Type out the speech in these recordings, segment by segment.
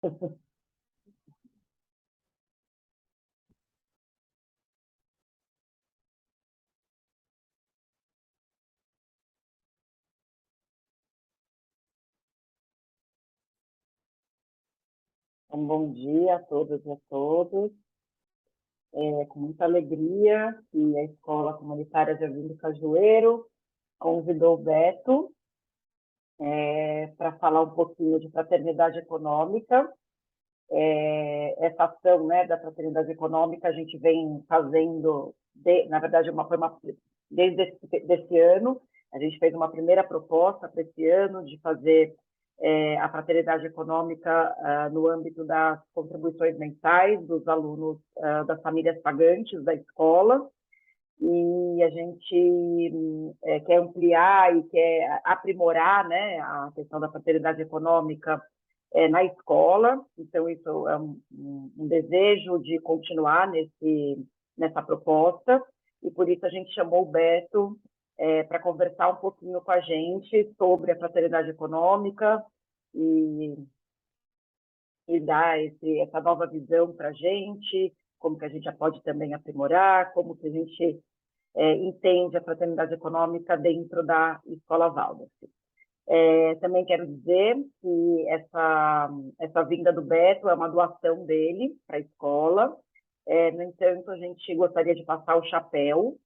Um bom dia a todas e a todos. É com muita alegria que a Escola Comunitária Jardim do Cajueiro convidou o Beto para falar um pouquinho de fraternidade econômica. Essa ação, né, da fraternidade econômica a gente vem fazendo, na verdade, desde desse ano. A gente fez uma primeira proposta para esse ano de fazer a fraternidade econômica no âmbito das contribuições mensais dos alunos das famílias pagantes da escola, e a gente quer ampliar e quer aprimorar, né, a questão da fraternidade econômica na escola. Então, isso é um desejo de continuar nessa proposta, e por isso a gente chamou o Beto para conversar um pouquinho com a gente sobre a fraternidade econômica e, e dar essa nova visão para a gente, como que a gente já pode também aprimorar, como que a gente entende a fraternidade econômica dentro da Escola Waldorf. Também quero dizer que essa vinda do Beto é uma doação dele para a escola. No entanto, a gente gostaria de passar o chapéu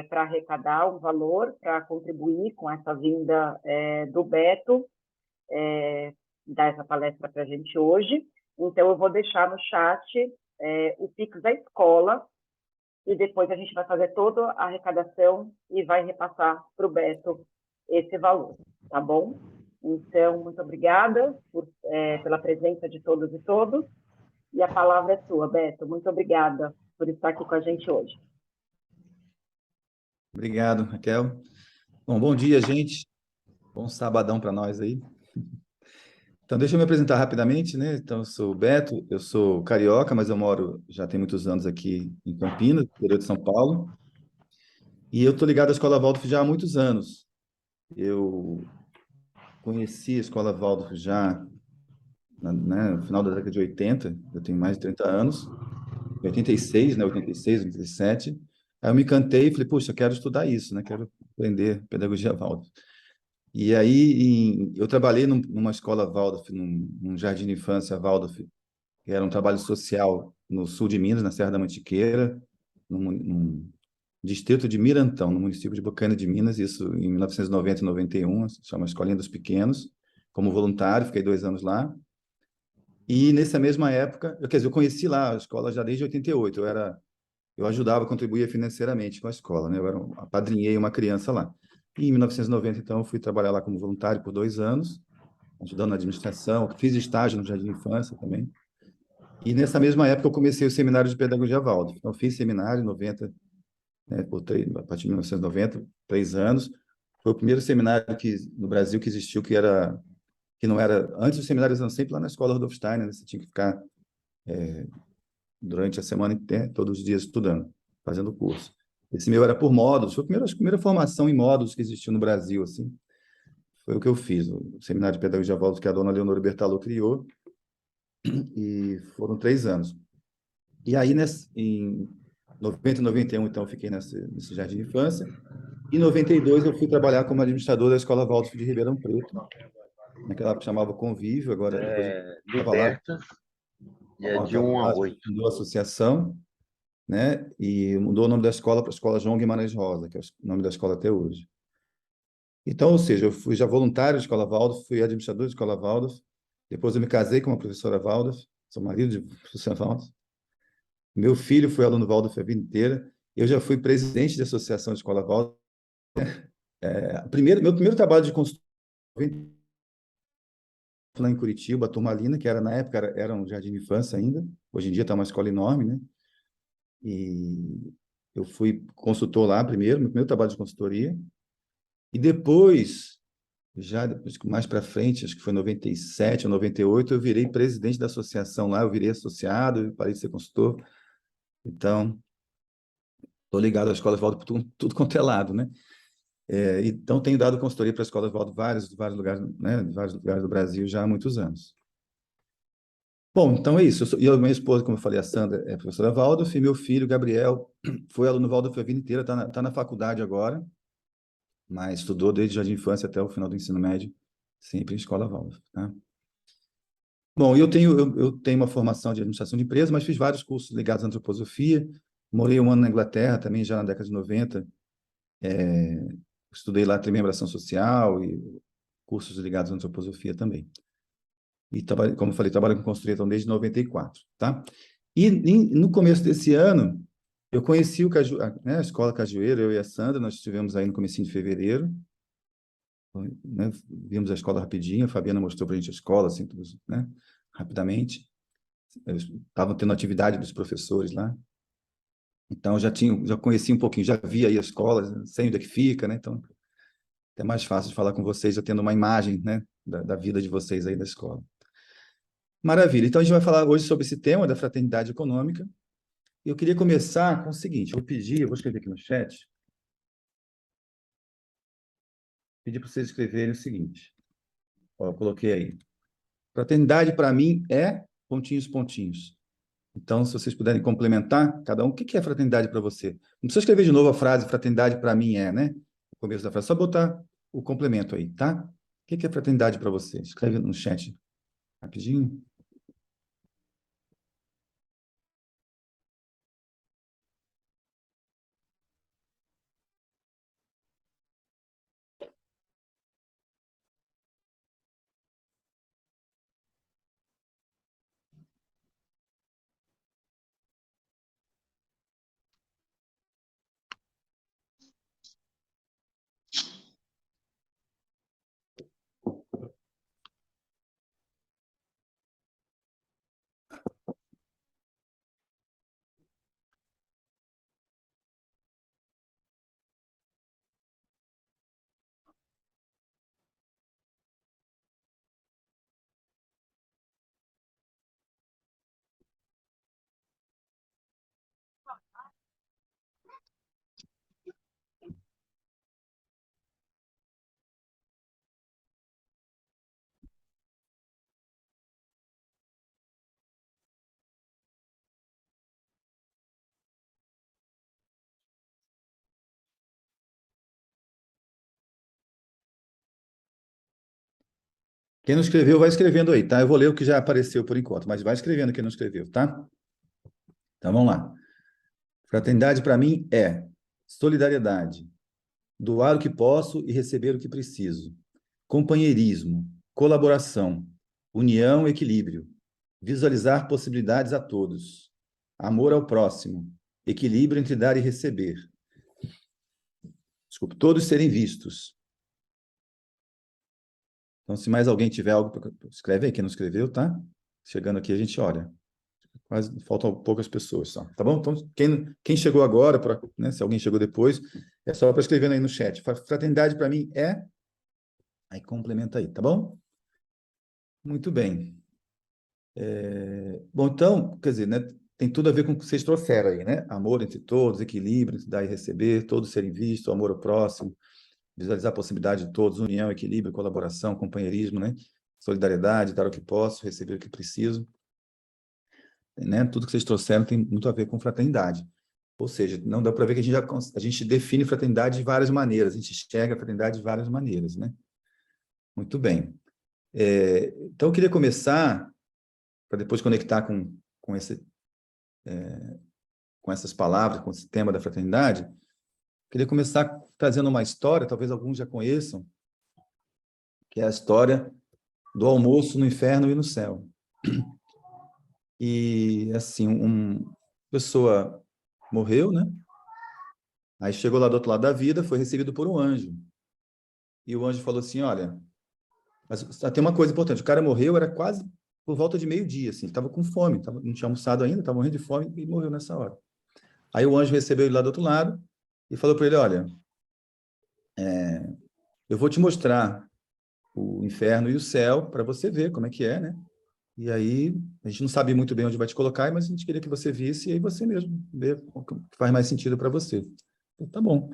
para arrecadar um valor, para contribuir com essa vinda do Beto, dar essa palestra para a gente hoje. Então, eu vou deixar no chat o Pix da escola, e depois a gente vai fazer toda a arrecadação e vai repassar para o Beto esse valor, tá bom? Então, muito obrigada pela presença de todos e todas, e a palavra é sua, Beto. Muito obrigada por estar aqui com a gente hoje. Obrigado, Raquel. Bom dia, gente. Bom sabadão para nós aí. Então, deixa eu me apresentar rapidamente, né? Então, eu sou o Beto, eu sou carioca, mas eu moro já tem muitos anos aqui em Campinas, interior de São Paulo. E eu estou ligado à Escola Waldorf já há muitos anos. Eu conheci a Escola Waldorf já no final da década de 80, eu tenho mais de 30 anos, em 86, né? 86, 87. Aí eu me encantei e falei, puxa, eu quero estudar isso, né? Quero aprender pedagogia Waldorf. E aí eu trabalhei numa escola Waldorf, num jardim de infância Waldorf, que era um trabalho social no sul de Minas, na Serra da Mantiqueira, num distrito de Mirantão, no município de Bocaina de Minas, isso em 1990 e 91, chama Escolinha dos Pequenos, como voluntário, fiquei 2 anos lá. E nessa mesma época, quer dizer, eu conheci lá a escola já desde 88, eu ajudava, contribuía financeiramente com a escola, né? Apadrinhei uma criança lá. E em 1990, então, eu fui trabalhar lá como voluntário por 2 anos, ajudando na administração, fiz estágio no Jardim de Infância também. E nessa mesma época eu comecei o seminário de pedagogia Waldorf. Então, eu fiz seminário em 90, né, a partir de 1990, 3 anos. Foi o primeiro seminário no Brasil que existiu, que não era... Antes, os seminários eram sempre lá na escola Rudolf Steiner, né? Você tinha que ficar durante a semana inteira, todos os dias estudando, fazendo curso. Esse meu era por módulos, foi a primeira formação em módulos que existiu no Brasil, assim. Foi o que eu fiz, o Seminário de Pedagogia Waldorf, que a dona Leonora Bertalô criou, e foram 3 anos. E aí, em 90 e 91, então, eu fiquei nesse jardim de infância. Em 92, eu fui trabalhar como administrador da Escola Waldorf de Ribeirão Preto, naquela época chamava Convívio, agora depois estava lá, Liberta, e é de 1 a 8. fundou a associação, né? E mudou o nome da escola para a Escola João Guimarães Rosa, que é o nome da escola até hoje. Então, ou seja, eu fui já voluntário de Escola Waldorf, fui administrador de Escola Waldorf, depois eu me casei com uma professora Waldorf, sou marido de professora Waldorf. Meu filho foi aluno Waldorf a vida inteira. Eu já fui presidente da Associação de Escola Waldorf. Meu primeiro trabalho de consultoria lá em Curitiba, a Turmalina, que na época era um jardim de infância ainda, hoje em dia está uma escola enorme, né? E eu fui consultor lá primeiro, meu primeiro trabalho de consultoria, e depois, mais para frente, acho que foi em 97 ou 98, eu virei presidente da associação lá, eu virei associado, eu parei de ser consultor. Então, estou ligado à Escola Waldorf por tudo quanto é lado, né? Então, tenho dado consultoria para a Escola Waldorf vários lugares, né? Vários lugares do Brasil já há muitos anos. Bom, então é isso. Minha esposa, como eu falei, a Sandra, é professora Waldorf, e meu filho, Gabriel, foi aluno Waldorf a vida inteira, está na faculdade agora, mas estudou desde o jardim de infância até o final do ensino médio, sempre em escola Waldorf, tá? Bom, eu tenho uma formação de administração de empresas, mas fiz vários cursos ligados à antroposofia. Morei um ano na Inglaterra, também já na década de 90. Estudei lá remembração social e cursos ligados à antroposofia também. E, como eu falei, trabalho com consultoria então, desde 94, tá? E no começo desse ano, eu conheci a Escola Cajueiro, eu e a Sandra, nós estivemos aí no comecinho de fevereiro, né? Vimos a escola rapidinho, a Fabiana mostrou para a gente a escola, assim, tudo, né? Rapidamente. Estavam tendo atividade dos professores lá. Então, já conheci um pouquinho, já vi aí a escola, sei onde é que fica, né? Então, é mais fácil de falar com vocês, já tendo uma imagem, né, da vida de vocês aí da escola. Maravilha. Então, a gente vai falar hoje sobre esse tema da fraternidade econômica. E eu queria começar com o seguinte, eu vou escrever aqui no chat, pedir para vocês escreverem o seguinte. Ó, eu coloquei aí. Fraternidade, para mim, é pontinhos, pontinhos. Então, se vocês puderem complementar, cada um, o que é fraternidade para você? Não precisa escrever de novo a frase, fraternidade para mim é, né? O começo da frase, só botar o complemento aí, tá? O que é fraternidade para você? Escreve no chat rapidinho. Quem não escreveu, vai escrevendo aí, tá? Eu vou ler o que já apareceu por enquanto, mas vai escrevendo quem não escreveu, tá? Então, vamos lá. Fraternidade, para mim, é solidariedade, doar o que posso e receber o que preciso, companheirismo, colaboração, união e equilíbrio, visualizar possibilidades a todos, amor ao próximo, equilíbrio entre dar e receber. Desculpe, todos serem vistos. Então, se mais alguém tiver algo, escreve aí, quem não escreveu, tá? Chegando aqui, a gente olha. Quase, faltam poucas pessoas só, tá bom? Então, quem chegou agora, né, se alguém chegou depois, é só para escrever aí no chat. Fraternidade, para mim, é... Aí complementa aí, tá bom? Muito bem. Bom, então, quer dizer, né, tem tudo a ver com o que vocês trouxeram aí, né? Amor entre todos, equilíbrio entre dar e receber, todos serem vistos, amor ao próximo, visualizar a possibilidade de todos, união, equilíbrio, colaboração, companheirismo, né? Solidariedade, dar o que posso, receber o que preciso, né? Tudo que vocês trouxeram tem muito a ver com fraternidade. Ou seja, não dá para ver que a gente define fraternidade de várias maneiras, a gente enxerga a fraternidade de várias maneiras, né? Muito bem. Então, eu queria começar, para depois conectar com com essas palavras, com esse tema da fraternidade, queria começar trazendo uma história, talvez alguns já conheçam, que é a história do almoço no inferno e no céu. E, assim, uma pessoa morreu, né? Aí chegou lá do outro lado da vida, foi recebido por um anjo. E o anjo falou assim, olha, mas tem uma coisa importante, o cara morreu, era quase por volta de meio-dia, assim, estava com fome, não tinha almoçado ainda, estava morrendo de fome e morreu nessa hora. Aí o anjo recebeu ele lá do outro lado e falou para ele, olha, eu vou te mostrar o inferno e o céu para você ver como é que é, né? E aí, a gente não sabe muito bem onde vai te colocar, mas a gente queria que você visse e aí você mesmo vê o que faz mais sentido para você. Então, tá bom.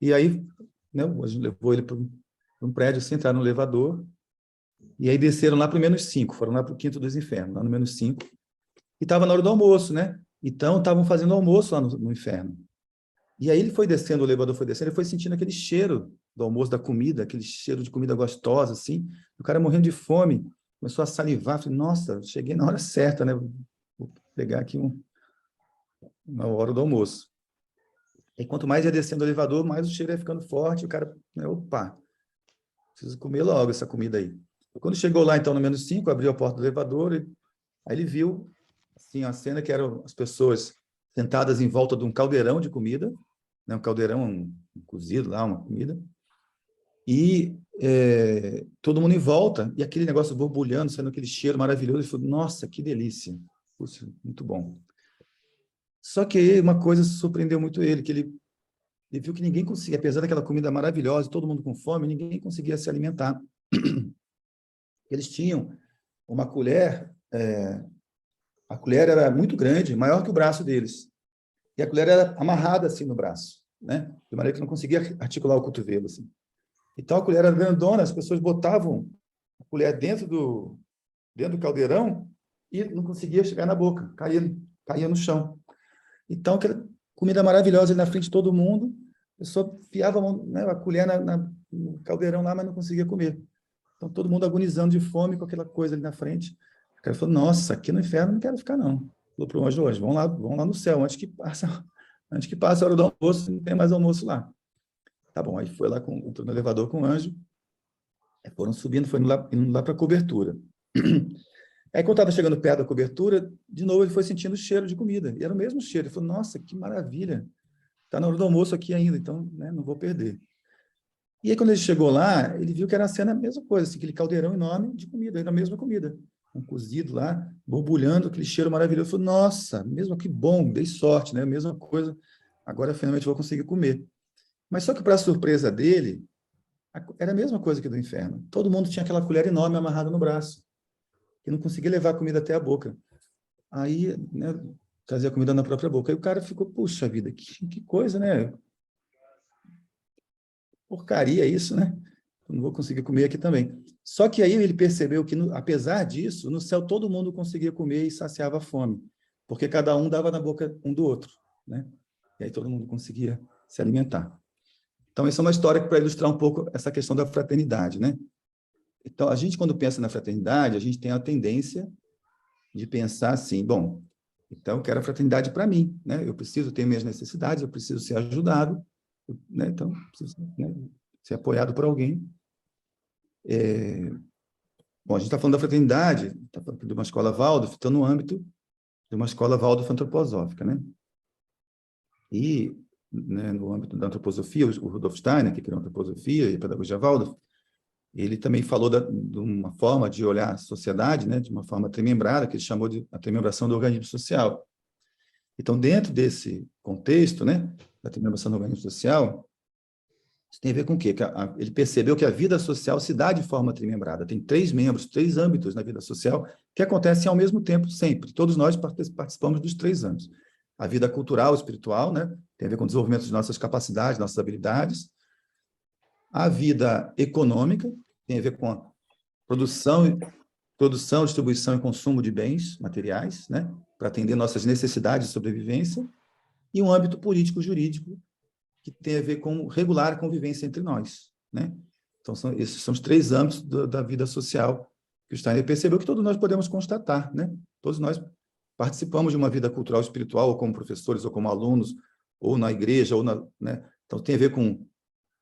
E aí, né, a gente levou ele para um prédio, assim, entrar no elevador, E aí desceram lá para o -5, foram lá para o quinto dos infernos, lá no -5. E estava na hora do almoço, né? Então, estavam fazendo almoço lá no inferno. E aí ele foi descendo, o elevador foi descendo, ele foi sentindo aquele cheiro do almoço, da comida, aquele cheiro de comida gostosa, assim. O cara morrendo de fome, começou a salivar. Falei, nossa, cheguei na hora certa, né? Vou pegar aqui uma hora do almoço. E quanto mais ia descendo o elevador, mais o cheiro ia ficando forte. O cara, né, opa, preciso comer logo essa comida aí. E quando chegou lá, então, no -5, abriu a porta do elevador, aí ele viu assim, a cena que eram as pessoas sentadas em volta de um caldeirão de comida, né, um caldeirão um cozido lá, uma comida, e todo mundo em volta, e aquele negócio borbulhando, saindo aquele cheiro maravilhoso. Ele falou, nossa, que delícia. Puxa, muito bom. Só que uma coisa surpreendeu muito ele, que ele viu que ninguém conseguia, apesar daquela comida maravilhosa, todo mundo com fome, ninguém conseguia se alimentar. Eles tinham uma colher, a colher era muito grande, maior que o braço deles, e a colher era amarrada assim no braço, né? De maneira que não conseguia articular o cotovelo, assim. Então a colher era grandona, as pessoas botavam a colher dentro do caldeirão e não conseguia chegar na boca, caía no chão. Então, aquela comida maravilhosa ali na frente de todo mundo, a pessoa enfiava a mão, né, a colher no caldeirão lá, mas não conseguia comer. Então, todo mundo agonizando de fome com aquela coisa ali na frente. O cara falou, nossa, aqui no inferno não quero ficar, não. Falou para o anjo hoje, vamos lá no céu, antes que passe a hora do almoço, não tem mais almoço lá. Tá bom, aí foi lá, entrou no elevador com o anjo, foram subindo, foi indo lá para a cobertura. Aí, quando estava chegando perto da cobertura, de novo ele foi sentindo o cheiro de comida. E era o mesmo cheiro. Ele falou, nossa, que maravilha. Está na hora do almoço aqui ainda, então, né, não vou perder. E aí, quando ele chegou lá, ele viu que era a cena a mesma coisa, assim, aquele caldeirão enorme de comida, era a mesma comida. Um cozido lá, borbulhando, aquele cheiro maravilhoso. Ele falou, nossa, mesmo que bom, dei sorte, né? A mesma coisa. Agora, finalmente, vou conseguir comer. Mas só que, para a surpresa dele, era a mesma coisa que do inferno. Todo mundo tinha aquela colher enorme amarrada no braço, e não conseguia levar a comida até a boca. Aí, né, trazia a comida na própria boca. Aí o cara ficou, puxa vida, que coisa, né? Porcaria isso, né? Eu não vou conseguir comer aqui também. Só que aí ele percebeu que, apesar disso, no céu todo mundo conseguia comer e saciava a fome, porque cada um dava na boca um do outro, né? E aí todo mundo conseguia se alimentar. Então, essa é uma história para ilustrar um pouco essa questão da fraternidade, né? Então, a gente, quando pensa na fraternidade, a gente tem a tendência de pensar assim, bom, então eu quero a fraternidade para mim, né? Eu preciso ter minhas necessidades, eu preciso ser ajudado, né? Então, preciso, né, ser apoiado por alguém. Bom, a gente está falando da fraternidade, está falando de uma escola Waldorf, então no âmbito de uma escola Waldorf antroposófica, né? E, né, no âmbito da antroposofia, o Rudolf Steiner, que criou a antroposofia e a pedagogia Waldorf, ele também falou de uma forma de olhar a sociedade, né, de uma forma trimembrada, que ele chamou de a trimembração do organismo social. Então, dentro desse contexto, né, da trimembração do organismo social, isso tem a ver com o quê? Ele percebeu que a vida social se dá de forma trimembrada. Tem 3 membros, 3 âmbitos na vida social que acontecem ao mesmo tempo, sempre. Todos nós participamos dos 3 âmbitos. A vida cultural, espiritual, né, tem a ver com o desenvolvimento de nossas capacidades, nossas habilidades. A vida econômica tem a ver com a produção, distribuição e consumo de bens materiais, né, para atender nossas necessidades de sobrevivência. E um âmbito político-jurídico, que tem a ver com regular a convivência entre nós, né? Então, esses são os 3 âmbitos da vida social que o Steiner percebeu que todos nós podemos constatar, né? Todos nós participamos de uma vida cultural espiritual, ou como professores, ou como alunos, ou na igreja, né? Então, tem a ver com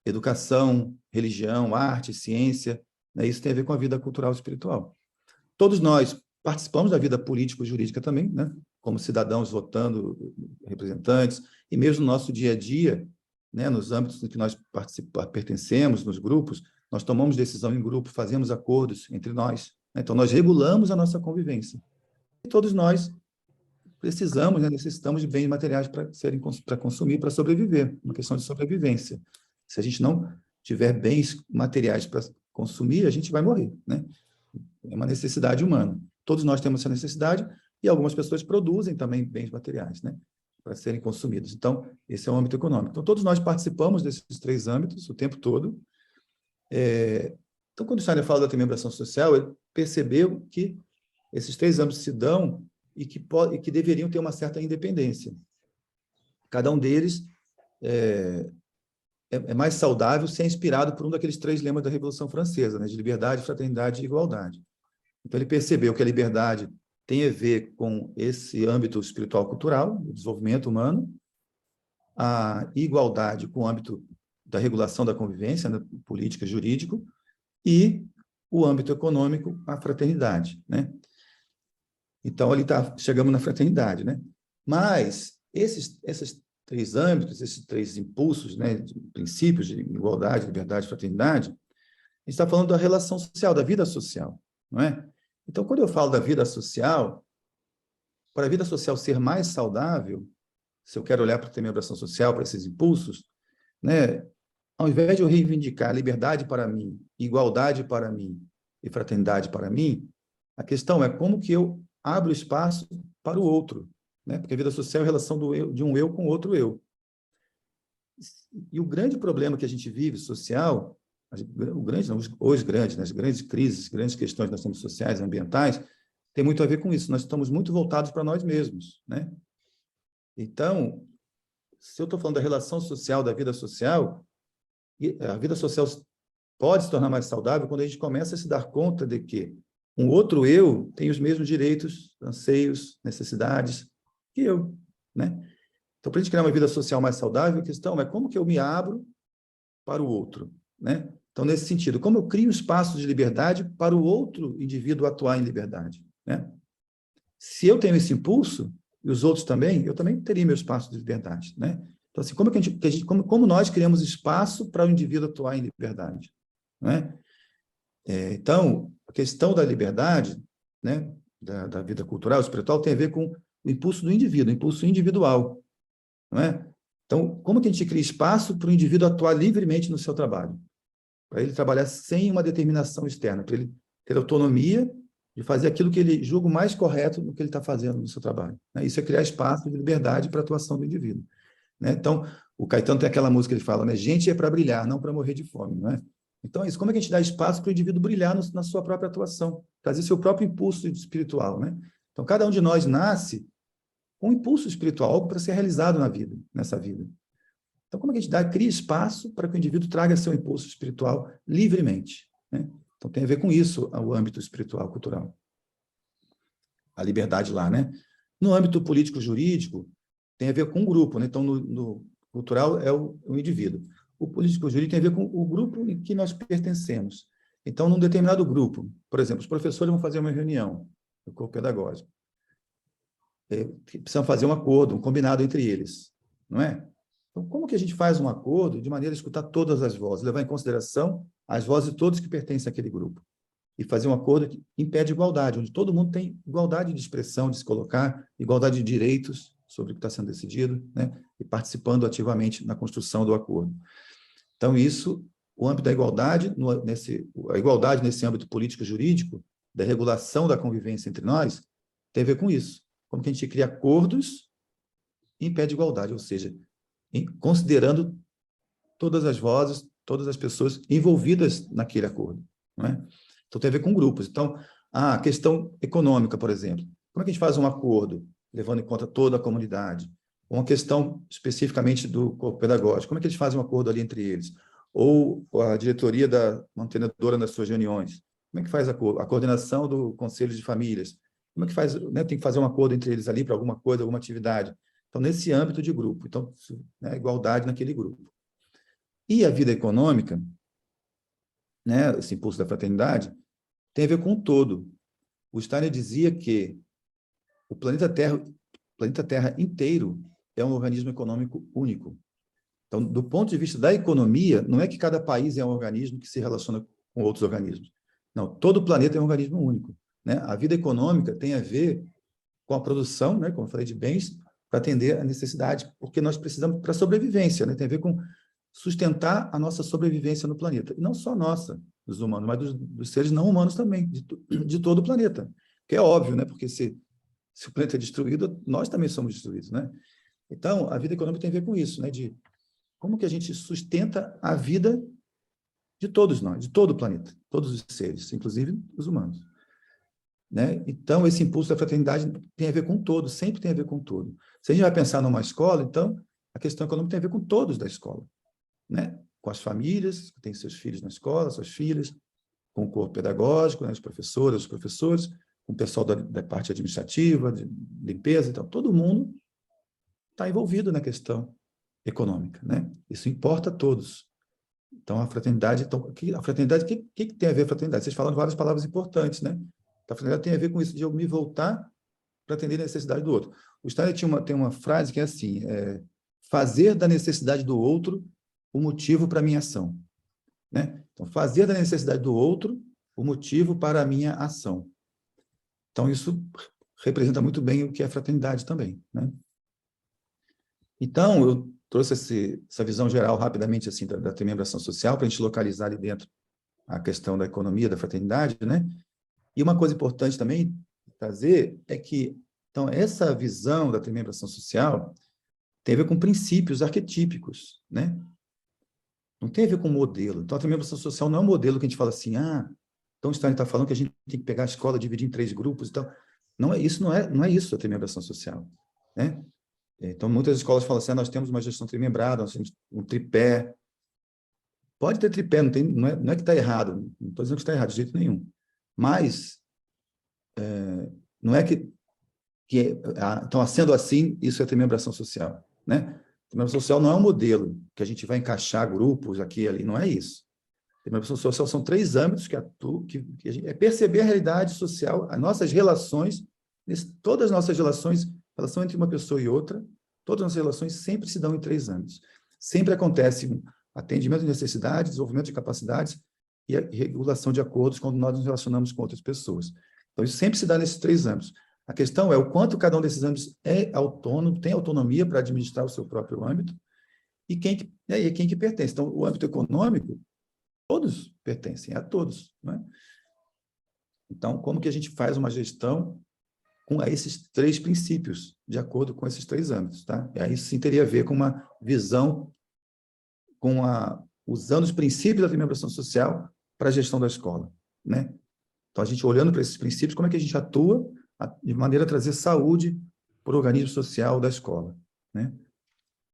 educação, religião, arte, ciência, né? Isso tem a ver com a vida cultural espiritual. Todos nós participamos da vida político-jurídica também, né? Como cidadãos votando representantes, e mesmo no nosso dia a dia, né, nos âmbitos em que nós pertencemos, nos grupos, nós tomamos decisão em grupo, fazemos acordos entre nós, né? Então, nós regulamos a nossa convivência. E todos nós precisamos, né, necessitamos de bens materiais para consumir, para sobreviver, uma questão de sobrevivência. Se a gente não tiver bens materiais para consumir, a gente vai morrer, né? É uma necessidade humana. Todos nós temos essa necessidade e algumas pessoas produzem também bens materiais, né, para serem consumidos. Então, esse é o âmbito econômico. Então, todos nós participamos desses 3 âmbitos o tempo todo. Então, quando o Steiner fala da desmembração social, ele percebeu que esses três âmbitos se dão e que deveriam ter uma certa independência. Cada um deles é mais saudável se é inspirado por um daqueles três lemas da Revolução Francesa, né, de liberdade, fraternidade e igualdade. Então, ele percebeu que a liberdade tem a ver com esse âmbito espiritual-cultural, do desenvolvimento humano, a igualdade com o âmbito da regulação da convivência, né, política, jurídico, e o âmbito econômico, a fraternidade, né? Então, ali chegamos na fraternidade, né? Mas esses três âmbitos, esses três impulsos, né, de princípios de igualdade, liberdade, fraternidade, a gente está falando da relação social, da vida social, não é? Então, quando eu falo da vida social, para a vida social ser mais saudável, se eu quero olhar para a desmembração social, para esses impulsos, né, ao invés de eu reivindicar liberdade para mim, igualdade para mim e fraternidade para mim, a questão é como que eu abro espaço para o outro, né? Porque a vida social é a relação de um eu com outro eu. E o grande problema que a gente vive social, os grandes, né, as grandes crises, grandes questões que nós temos sociais e ambientais, tem muito a ver com isso. Nós estamos muito voltados para nós mesmos, né? Então, se eu estou falando da relação social, da vida social, a vida social pode se tornar mais saudável quando a gente começa a se dar conta de que um outro eu tem os mesmos direitos, anseios, necessidades que eu, né? Então, para a gente criar uma vida social mais saudável, a questão é como que eu me abro para o outro, né? Então, nesse sentido, como eu crio espaços de liberdade para o outro indivíduo atuar em liberdade, né? Se eu tenho esse impulso, e os outros também, eu também teria meu espaço de liberdade, né? Então, assim, como nós criamos espaço para o indivíduo atuar em liberdade, né? Então, a questão da liberdade, né, da vida cultural, espiritual, tem a ver com o impulso do indivíduo, o impulso individual, não é? Então, como que a gente cria espaço para o indivíduo atuar livremente no seu trabalho? Para ele trabalhar sem uma determinação externa, para ele ter autonomia de fazer aquilo que ele julga o mais correto no que ele está fazendo no seu trabalho, né? Isso é criar espaço de liberdade para a atuação do indivíduo, né? Então, o Caetano tem aquela música que ele fala, né? Gente é para brilhar, não para morrer de fome, não é? Então, é isso. Como é que a gente dá espaço para o indivíduo brilhar na sua própria atuação, trazer seu próprio impulso espiritual, né? Então, cada um de nós nasce com um impulso espiritual, algo para ser realizado na vida, nessa vida. Então, como é que a gente cria espaço para que o indivíduo traga seu impulso espiritual livremente, né? Então, tem a ver com isso, o âmbito espiritual, cultural. A liberdade lá, né? No âmbito político-jurídico, tem a ver com o grupo, né? Então, no cultural é o indivíduo. O político-jurídico tem a ver com o grupo em que nós pertencemos. Então, num determinado grupo, por exemplo, os professores vão fazer uma reunião no corpo pedagógico. Precisam fazer um acordo, um combinado entre eles, não é? Então, como que a gente faz um acordo de maneira a escutar todas as vozes, levar em consideração as vozes de todos que pertencem àquele grupo? E fazer um acordo que impede igualdade, onde todo mundo tem igualdade de expressão, de se colocar, igualdade de direitos sobre o que está sendo decidido, né? E participando ativamente na construção do acordo. Então, isso, o âmbito da igualdade, a igualdade nesse âmbito político-jurídico, da regulação da convivência entre nós, tem a ver com isso. Como que a gente cria acordos e impede igualdade, ou seja, considerando todas as vozes, todas as pessoas envolvidas naquele acordo, não é? Então, tem a ver com grupos. Então, a questão econômica, por exemplo. Como é que a gente faz um acordo, levando em conta toda a comunidade? Uma questão especificamente do corpo pedagógico. Como é que eles fazem um acordo ali entre eles? Ou a diretoria da mantenedora nas suas reuniões. Como é que faz a coordenação do conselho de famílias? Como é que faz, né? Tem que fazer um acordo entre eles ali para alguma coisa, alguma atividade. Então, nesse âmbito de grupo. Então, né, igualdade naquele grupo. E a vida econômica, né, esse impulso da fraternidade, tem a ver com o todo. O Steiner dizia que o planeta Terra inteiro é um organismo econômico único. Então, do ponto de vista da economia, não é que cada país é um organismo que se relaciona com outros organismos. Não, todo o planeta é um organismo único, né? A vida econômica tem a ver com a produção, né, como eu falei, de bens para atender a necessidade, porque nós precisamos para a sobrevivência, né? Tem a ver com sustentar a nossa sobrevivência no planeta. E não só nossa, dos humanos, mas dos seres não humanos também, de todo o planeta. Que é óbvio, né? Porque se o planeta é destruído, nós também somos destruídos, né? Então, a vida econômica tem a ver com isso, né? De como que a gente sustenta a vida de todos nós, de todo o planeta, todos os seres, inclusive os humanos. Né? Então, esse impulso da fraternidade tem a ver com todo, sempre tem a ver com todo. Se a gente vai pensar numa escola, então, a questão econômica tem a ver com todos da escola, né? Com as famílias, que têm seus filhos na escola, suas filhas, com o corpo pedagógico, né? As professoras, os professores, com o pessoal da parte administrativa, de limpeza, então, todo mundo está envolvido na questão econômica, né? Isso importa a todos. Então, a fraternidade, o que tem a ver a fraternidade? Vocês falam várias palavras importantes, né? A fraternidade tem a ver com isso, de eu me voltar para atender a necessidade do outro. O Steiner tem uma frase que é assim, fazer da necessidade do outro o motivo para a minha ação. Né? Então, fazer da necessidade do outro o motivo para a minha ação. Então, isso representa muito bem o que é fraternidade também. Né? Então, eu trouxe essa visão geral rapidamente assim, da remembração social, para a gente localizar ali dentro a questão da economia, da fraternidade, né? E uma coisa importante também trazer é que, então, essa visão da remembração social tem a ver com princípios arquetípicos, né? Não tem a ver com modelo. Então, a remembração social não é um modelo que a gente fala assim, então o Steiner está falando que a gente tem que pegar a escola, dividir em 3 grupos, então, não é isso, não é isso a remembração social, né? Então, muitas escolas falam assim, nós temos uma gestão trimembrada, nós temos um tripé. Pode ter tripé, não é que está errado, não estou dizendo que está errado de jeito nenhum. Mas, não é então, sendo assim, isso é remembração social, né? Remembração social não é um modelo que a gente vai encaixar grupos aqui e ali, não é isso. Remembração social são 3 âmbitos que atuam, que a gente, é perceber a realidade social, as nossas relações, todas as nossas relações, relação entre uma pessoa e outra, todas as nossas relações sempre se dão em 3 âmbitos. Sempre acontece um atendimento de necessidades, desenvolvimento de capacidades e a regulação de acordos quando nós nos relacionamos com outras pessoas. Então, isso sempre se dá nesses 3 âmbitos. A questão é o quanto cada um desses âmbitos é autônomo, tem autonomia para administrar o seu próprio âmbito e quem que pertence. Então, o âmbito econômico, todos pertencem a todos. Né? Então, como que a gente faz uma gestão com esses 3 princípios, de acordo com esses 3 âmbitos? Tá? E aí sim teria a ver com uma visão, usando os princípios da remembração social para a gestão da escola. Né? Então, a gente olhando para esses princípios, como é que a gente atua de maneira a trazer saúde para o organismo social da escola, né?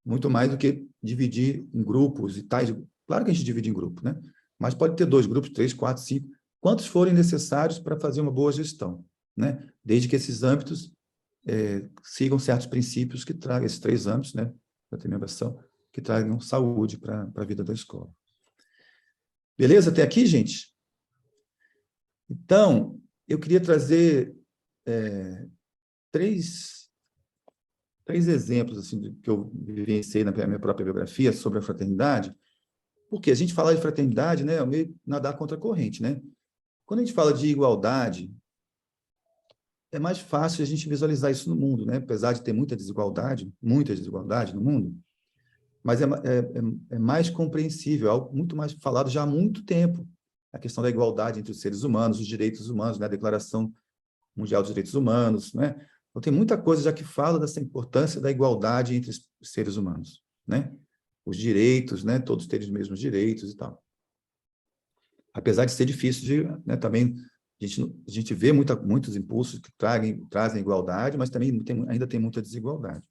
Muito mais do que dividir em grupos e tais. Claro que a gente divide em grupos, né? Mas pode ter 2 grupos, 3, 4, 5, quantos forem necessários para fazer uma boa gestão, né? Desde que esses âmbitos sigam certos princípios que tragam esses 3 âmbitos, né, da remembração, que tragam saúde para a vida da escola. Beleza? Até aqui, gente? Então, eu queria trazer 3 exemplos assim, que eu vivenciei na minha própria biografia sobre a fraternidade, porque a gente fala de fraternidade, né, é meio nadar contra a corrente, né? Quando a gente fala de igualdade, é mais fácil a gente visualizar isso no mundo, né? Apesar de ter muita desigualdade no mundo, mas é mais compreensível, é algo muito mais falado já há muito tempo, a questão da igualdade entre os seres humanos, os direitos humanos, né? A Declaração Mundial dos Direitos Humanos, né? Então, tem muita coisa já que fala dessa importância da igualdade entre os seres humanos, né? Os direitos, né? Todos terem os mesmos direitos e tal. Apesar de ser difícil né? Também a gente vê muitos impulsos que trazem igualdade, mas também ainda tem muita desigualdade.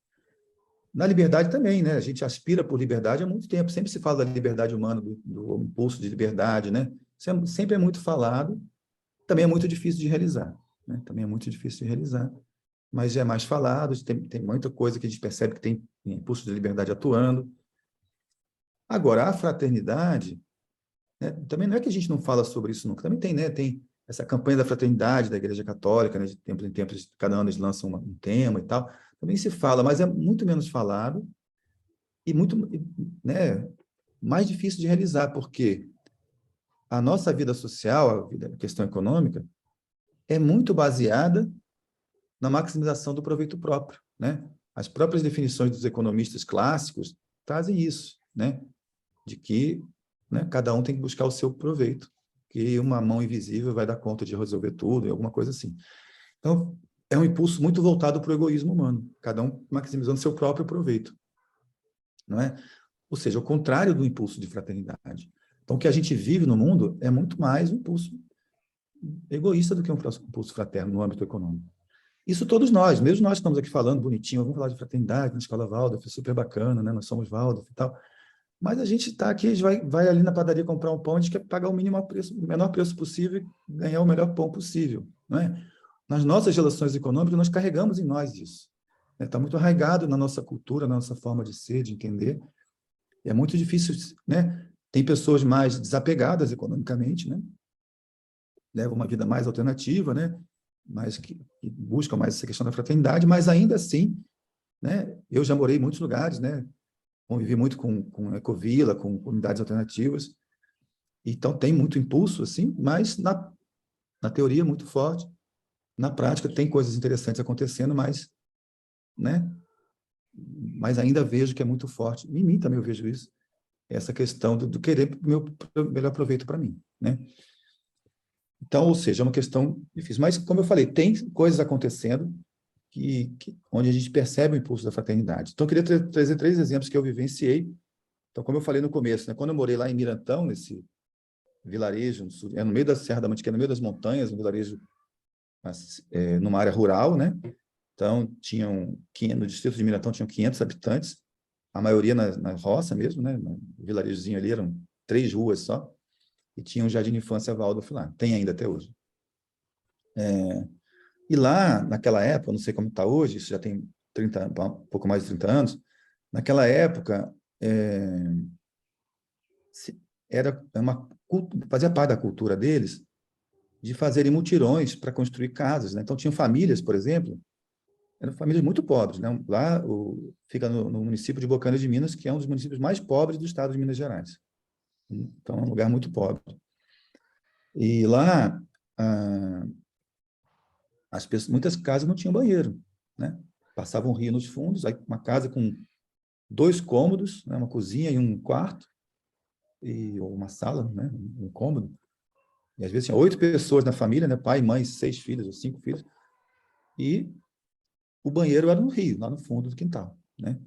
Na liberdade também, né? A gente aspira por liberdade há muito tempo. Sempre se fala da liberdade humana, do impulso de liberdade, né? Isso sempre é muito falado, também é muito difícil de realizar, né? Também é muito difícil de realizar, mas já é mais falado, tem muita coisa que a gente percebe que tem impulso de liberdade atuando. Agora, a fraternidade, né, também não é que a gente não fala sobre isso nunca, também tem, né? Tem essa campanha da fraternidade da Igreja Católica, né, de tempo em tempo, cada ano eles lançam um tema e tal, também se fala, mas é muito menos falado e muito, né, mais difícil de realizar, porque a nossa vida social, a questão econômica, é muito baseada na maximização do proveito próprio, né? As próprias definições dos economistas clássicos trazem isso, né? De que, né, cada um tem que buscar o seu proveito, que uma mão invisível vai dar conta de resolver tudo, alguma coisa assim. Então, é um impulso muito voltado para o egoísmo humano, cada um maximizando seu próprio proveito, não é? Ou seja, o contrário do impulso de fraternidade. Então, o que a gente vive no mundo é muito mais um impulso egoísta do que um impulso fraterno no âmbito econômico. Isso todos nós, mesmo nós que estamos aqui falando bonitinho, vamos falar de fraternidade na escola Waldorf, é super bacana, né? Nós somos Waldorf e tal, mas a gente está aqui, a gente vai ali na padaria comprar um pão, a gente quer pagar o menor preço possível e ganhar o melhor pão possível, não é? Nas nossas relações econômicas, nós carregamos em nós isso. Está muito arraigado na nossa cultura, na nossa forma de ser, de entender. É muito difícil, né? Tem pessoas mais desapegadas economicamente, né? Levam uma vida mais alternativa, né? Mas que buscam mais essa questão da fraternidade, mas ainda assim, né? Eu já morei em muitos lugares, né? Convivi muito com ecovila, com comunidades alternativas, então tem muito impulso, assim, mas na teoria muito forte, na prática tem coisas interessantes acontecendo, mas, né? Mas ainda vejo que é muito forte. Em mim também eu vejo isso, essa questão do querer o meu melhor proveito para mim, né? Então, ou seja, é uma questão difícil. Mas, como eu falei, tem coisas acontecendo onde a gente percebe o impulso da fraternidade. Então, eu queria trazer 3 exemplos que eu vivenciei. Então, como eu falei no começo, né, quando eu morei lá em Mirantão, nesse vilarejo, no meio da Serra da Mantiqueira, no meio das montanhas, um vilarejo numa área rural, né? Então, no distrito de Mirantão tinham 500 habitantes, a maioria na roça mesmo, né? No vilarejozinho ali, eram 3 ruas só, e tinha um jardim de infância Waldorf lá, tem ainda até hoje. E lá, naquela época, não sei como está hoje, isso já tem um pouco mais de 30 anos, naquela época, fazia parte da cultura deles de fazerem mutirões para construir casas, né? Então, tinham famílias, por exemplo, eram famílias muito pobres, né? Lá fica no município de Bocaina de Minas, que é um dos municípios mais pobres do estado de Minas Gerais. Então, é um lugar muito pobre. E lá, muitas casas não tinham banheiro, né? Passava um rio nos fundos, aí uma casa com 2 cômodos, né? Uma cozinha e um quarto, ou uma sala, né? Um cômodo. E às vezes tinha 8 pessoas na família, né? Pai, mãe, 6 filhos ou 5 filhos. E o banheiro era no rio, lá no fundo do quintal, né?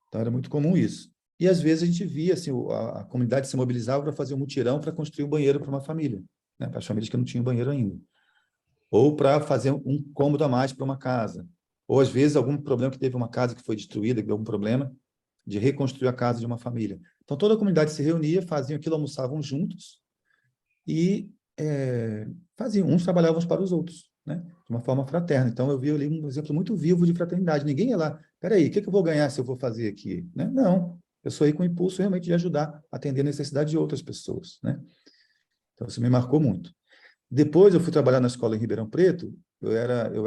Então era muito comum isso. E às vezes a gente via assim, a comunidade se mobilizava para fazer um mutirão para construir um banheiro para uma família, né? Para as famílias que não tinham banheiro ainda. Ou para fazer um cômodo a mais para uma casa. Ou às vezes algum problema que teve uma casa que foi destruída, que deu algum problema, de reconstruir a casa de uma família. Então toda a comunidade se reunia, faziam aquilo, almoçavam juntos e faziam, uns trabalhavam uns para os outros, né? De uma forma fraterna. Então, eu vi ali um exemplo muito vivo de fraternidade. Ninguém ia lá, peraí, o que eu vou ganhar se eu vou fazer aqui? Né? Não, eu sou aí com o impulso realmente de ajudar a atender a necessidade de outras pessoas, né? Então, isso me marcou muito. Depois, eu fui trabalhar na escola em Ribeirão Preto, eu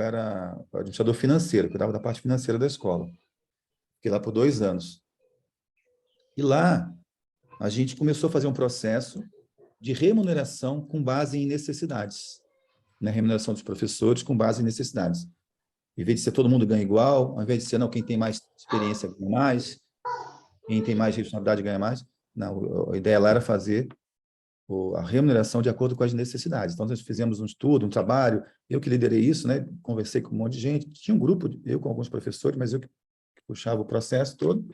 era administrador financeiro, cuidava da parte financeira da escola. Fiquei lá por 2 anos. E lá, a gente começou a fazer um processo de remuneração com base em necessidades, né? Remuneração dos professores com base em necessidades. Em vez de ser todo mundo ganha igual, ao invés de ser, não, quem tem mais experiência ganha mais, quem tem mais responsabilidade ganha mais. Não, a ideia lá era fazer a remuneração de acordo com as necessidades. Então, nós fizemos um estudo, um trabalho, eu que liderei isso, né? Conversei com um monte de gente, tinha um grupo, eu com alguns professores, mas eu que puxava o processo todo.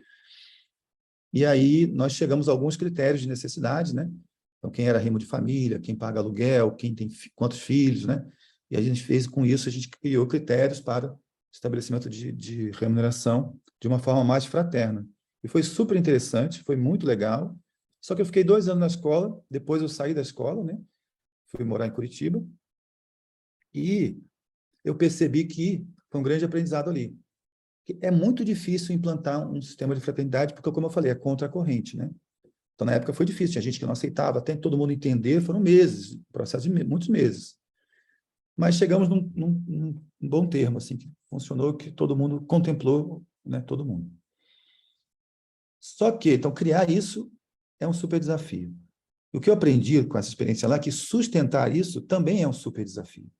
E aí, nós chegamos a alguns critérios de necessidade, né? Então, quem era rimo de família, quem paga aluguel, quem tem quantos filhos, né? E a gente fez, com isso, a gente criou critérios para estabelecimento de remuneração de uma forma mais fraterna. E foi super interessante, foi muito legal. Só que eu fiquei 2 anos na escola, depois eu saí da escola, né? Fui morar em Curitiba, e eu percebi que foi um grande aprendizado ali. Que é muito difícil implantar um sistema de fraternidade, porque, como eu falei, é contra a corrente, né? Então, na época foi difícil, tinha gente que não aceitava, até todo mundo entender, foram meses, processo de muitos meses. Mas chegamos num bom termo, assim, que funcionou, que todo mundo contemplou, né, todo mundo. Só que, então, criar isso é um super desafio. O que eu aprendi com essa experiência lá é que sustentar isso também é um super desafio.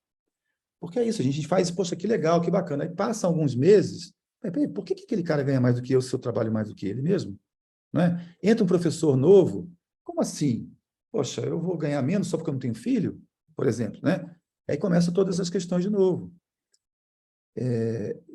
Porque é isso, a gente faz, poxa, que legal, que bacana. Aí passam alguns meses, por que aquele cara ganha mais do que eu se eu trabalho mais do que ele mesmo? Não é? Entra um professor novo, como assim? Poxa, eu vou ganhar menos só porque eu não tenho filho? Por exemplo, né? Aí começam todas as questões de novo.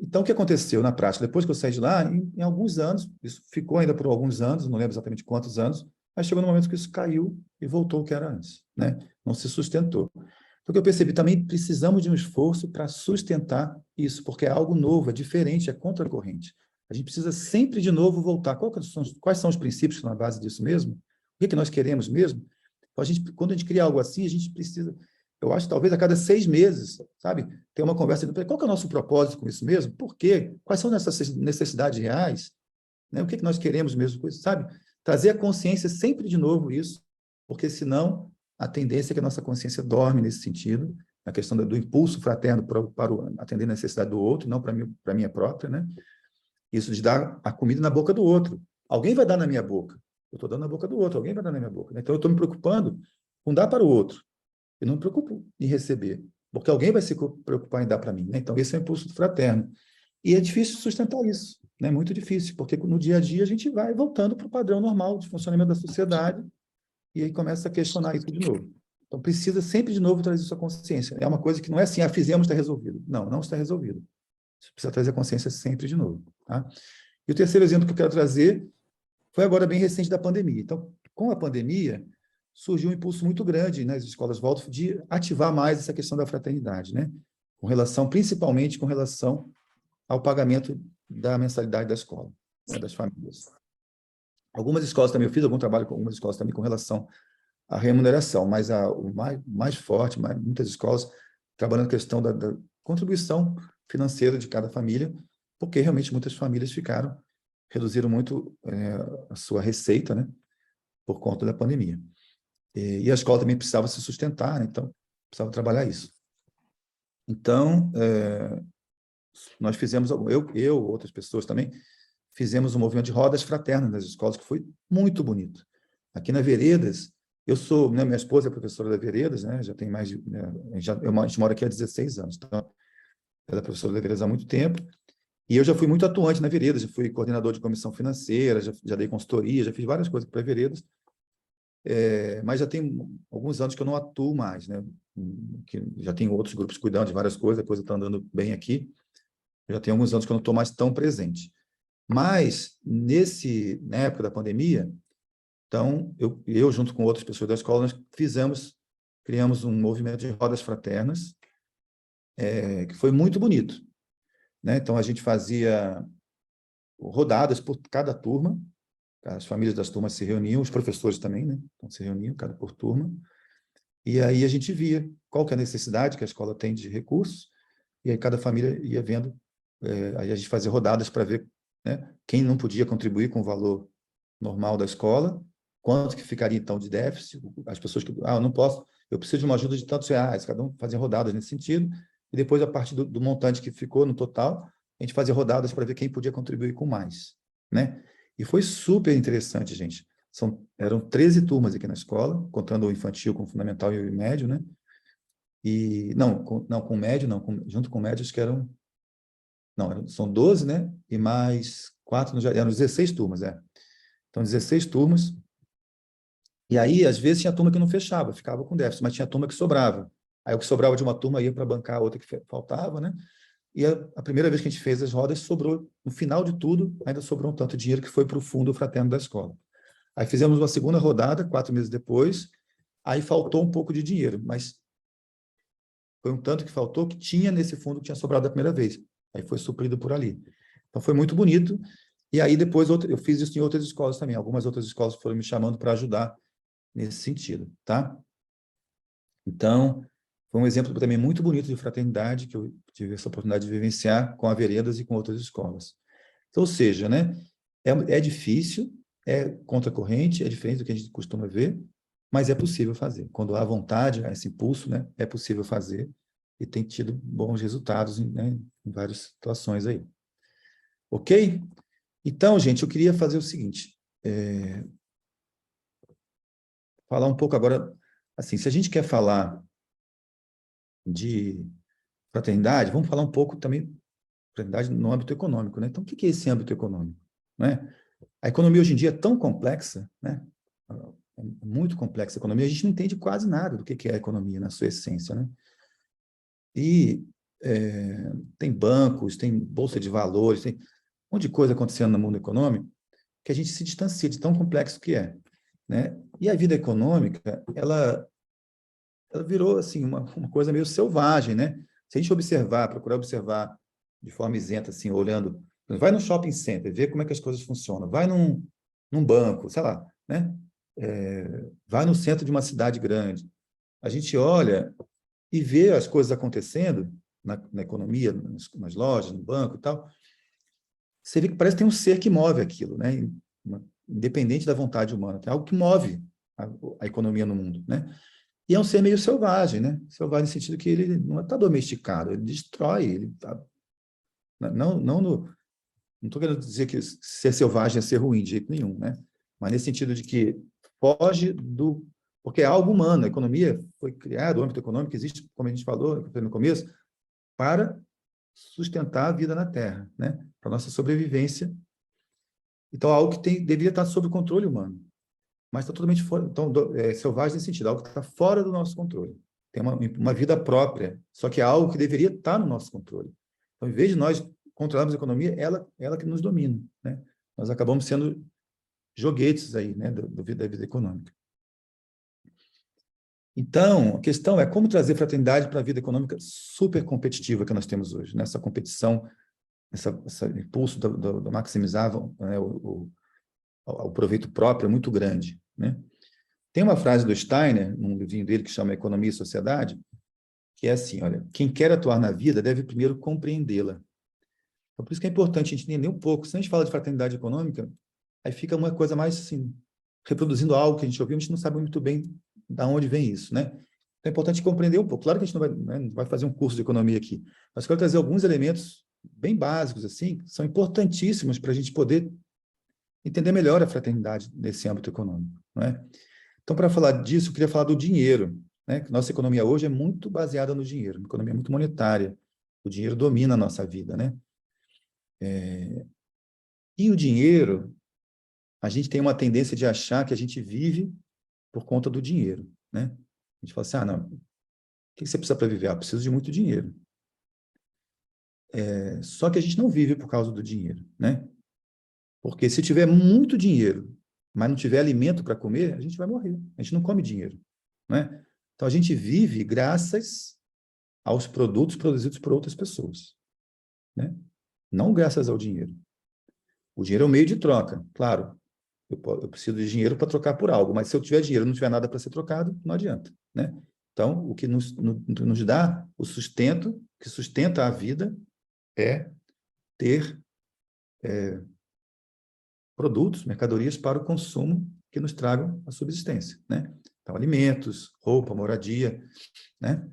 Então, o que aconteceu na prática? Depois que eu saí de lá, em alguns anos, isso ficou ainda por alguns anos, não lembro exatamente quantos anos, Aí chegou no momento que isso caiu e voltou ao que era antes, né? Não se sustentou. Então, o que eu percebi também, precisamos de um esforço para sustentar isso, porque é algo novo, é diferente, é contracorrente. A gente precisa sempre de novo voltar. Quais são os princípios que estão na base disso mesmo? O que nós queremos mesmo? Quando a gente cria algo assim, a gente precisa, eu acho, talvez a cada 6 meses, sabe? Ter uma conversa. Qual que é o nosso propósito com isso mesmo? Por quê? Quais são essas necessidades reais? Né? O que nós queremos mesmo com isso, sabe? Trazer a consciência sempre de novo isso, porque senão a tendência é que a nossa consciência dorme nesse sentido, na questão do impulso fraterno para atender a necessidade do outro, não para a minha própria, né? Isso de dar a comida na boca do outro. Alguém vai dar na minha boca. Eu estou dando na boca do outro, alguém vai dar na minha boca. Né? Então, eu estou me preocupando com dar para o outro. Eu não me preocupo em receber, porque alguém vai se preocupar em dar para mim. Né? Então, esse é o impulso fraterno. E é difícil sustentar isso, né? Muito difícil, porque no dia a dia a gente vai voltando para o padrão normal de funcionamento da sociedade e aí começa a questionar isso de novo. Então, precisa sempre de novo trazer isso à consciência. É uma coisa que não é assim, fizemos, está resolvido. Não, não está resolvido. Você precisa trazer a consciência sempre de novo. Tá? E o terceiro exemplo que eu quero trazer foi agora bem recente da pandemia. Então, com a pandemia, surgiu um impulso muito grande nas escolas Waldorf de ativar mais essa questão da fraternidade, né? Principalmente com relação ao pagamento da mensalidade da escola, né, das famílias. Algumas escolas também, eu fiz algum trabalho com algumas escolas também com relação à remuneração, mas o mais forte, muitas escolas trabalhando a questão da contribuição financeira de cada família, porque realmente muitas famílias reduziram muito a sua receita, né, por conta da pandemia. E a escola também precisava se sustentar, né, então precisava trabalhar isso. Então, nós fizemos, outras pessoas também, fizemos um movimento de rodas fraternas nas escolas, que foi muito bonito. Aqui na Veredas, né, minha esposa é professora da Veredas, né, já tem mais de, né, a gente mora aqui há 16 anos, então, ela é professora da Veredas há muito tempo, e eu já fui muito atuante na Veredas, já fui coordenador de comissão financeira, já dei consultoria, já fiz várias coisas para a Veredas, mas já tem alguns anos que eu não atuo mais, né, que já tem outros grupos cuidando de várias coisas, a coisa está andando bem aqui, já tem alguns anos que eu não estou mais tão presente. Mas, na época da pandemia, então, eu junto com outras pessoas da escola, nós criamos um movimento de rodas fraternas, que foi muito bonito. Né? Então, a gente fazia rodadas por cada turma, as famílias das turmas se reuniam, os professores também, né? Então, se reuniam, cada por turma, e aí a gente via qual que é a necessidade que a escola tem de recursos, e aí cada família ia vendo, aí a gente fazia rodadas para ver, né, quem não podia contribuir com o valor normal da escola, quanto que ficaria então de déficit, as pessoas que, eu não posso, eu preciso de uma ajuda de tantos reais, cada um fazia rodadas nesse sentido, e depois, a partir do montante que ficou no total, a gente fazia rodadas para ver quem podia contribuir com mais, né? E foi super interessante, gente. Eram 13 turmas aqui na escola, contando o infantil com o fundamental e o médio, né? E, com o médio, não, junto com o médio, acho que são 12, né? E mais 4, eram 16 turmas, Então, 16 turmas. E aí, às vezes, tinha turma que não fechava, ficava com déficit, mas tinha turma que sobrava. Aí, o que sobrava de uma turma ia para bancar a outra que faltava, né? E a primeira vez que a gente fez as rodas, sobrou, no final de tudo, ainda sobrou um tanto de dinheiro que foi para o fundo fraterno da escola. Aí fizemos uma segunda rodada, 4 meses depois, aí faltou um pouco de dinheiro, mas foi um tanto que faltou que tinha nesse fundo que tinha sobrado da primeira vez. Aí foi suprido por ali. Então, foi muito bonito. E aí, depois, eu fiz isso em outras escolas também. Algumas outras escolas foram me chamando para ajudar nesse sentido, tá? Então, foi um exemplo também muito bonito de fraternidade que eu tive essa oportunidade de vivenciar com a Veredas e com outras escolas. Então, ou seja, né, é difícil, é contracorrente, é diferente do que a gente costuma ver, mas é possível fazer. Quando há vontade, há esse impulso, né, é possível fazer e tem tido bons resultados, né, em várias situações aí. Ok? Então, gente, eu queria fazer o seguinte, falar um pouco agora, assim, se a gente quer falar de fraternidade, vamos falar um pouco também de fraternidade no âmbito econômico, né? Então, o que é esse âmbito econômico? Né? A economia hoje em dia é tão complexa, né? É muito complexa a economia, a gente não entende quase nada do que é a economia na sua essência, né? E tem bancos, tem bolsa de valores, tem um monte de coisa acontecendo no mundo econômico que a gente se distancia de tão complexo que é. né? E a vida econômica, ela virou assim uma coisa meio selvagem, né? Se a gente observar, procurar observar de forma isenta, assim, olhando, vai no shopping center, vê como é que as coisas funcionam, vai num banco, sei lá, né? Vai no centro de uma cidade grande. A gente olha e vê as coisas acontecendo na economia, nas lojas, no banco e tal. Você vê que parece que tem um ser que move aquilo, né? Independente da vontade humana, tem algo que move a economia no mundo, né? E é um ser meio selvagem, né? Selvagem no sentido que ele não está domesticado, ele destrói, ele tá, não estou querendo dizer que ser selvagem é ser ruim, de jeito nenhum, né? Mas nesse sentido de que foge do... Porque é algo humano, a economia foi criada, o âmbito econômico existe, como a gente falou no começo, para sustentar a vida na Terra, né? Para a nossa sobrevivência. Então, é algo que deveria estar sob o controle humano, mas está totalmente fora. Então, selvagem nesse sentido, algo que está fora do nosso controle. Tem uma vida própria, só que é algo que deveria estar no nosso controle. Então, em vez de nós controlarmos a economia, ela que nos domina, né? Nós acabamos sendo joguetes aí, né, da vida econômica. Então, a questão é como trazer fraternidade para a vida econômica super competitiva que nós temos hoje, nessa competição, esse impulso do maximizar, né, o proveito próprio é muito grande, né? Tem uma frase do Steiner, num livrinho dele que chama Economia e Sociedade, que é assim, olha, quem quer atuar na vida deve primeiro compreendê-la. Então, por isso que é importante a gente entender um pouco. Se a gente fala de fraternidade econômica, aí fica uma coisa mais assim, reproduzindo algo que a gente ouviu, a gente não sabe muito bem de onde vem isso, né? Então, é importante compreender um pouco. Claro que a gente não vai, né, não vai fazer um curso de economia aqui, mas quero trazer alguns elementos bem básicos, assim, que são importantíssimos para a gente poder entender melhor a fraternidade nesse âmbito econômico, não é? Então, para falar disso, eu queria falar do dinheiro, né? Nossa economia hoje é muito baseada no dinheiro, uma economia muito monetária. O dinheiro domina a nossa vida, né? E o dinheiro, a gente tem uma tendência de achar que a gente vive por conta do dinheiro, né? A gente fala assim, não, o que você precisa para viver? Eu preciso de muito dinheiro. Só que a gente não vive por causa do dinheiro, né? Porque se tiver muito dinheiro, mas não tiver alimento para comer, a gente vai morrer. A gente não come dinheiro, né? Então, a gente vive graças aos produtos produzidos por outras pessoas, né? Não graças ao dinheiro. O dinheiro é um meio de troca, claro. Eu preciso de dinheiro para trocar por algo, mas se eu tiver dinheiro e não tiver nada para ser trocado, não adianta, né? Então, o que nos dá o sustento, que sustenta a vida, é ter produtos, mercadorias para o consumo que nos tragam a subsistência, né? Então, alimentos, roupa, moradia, né?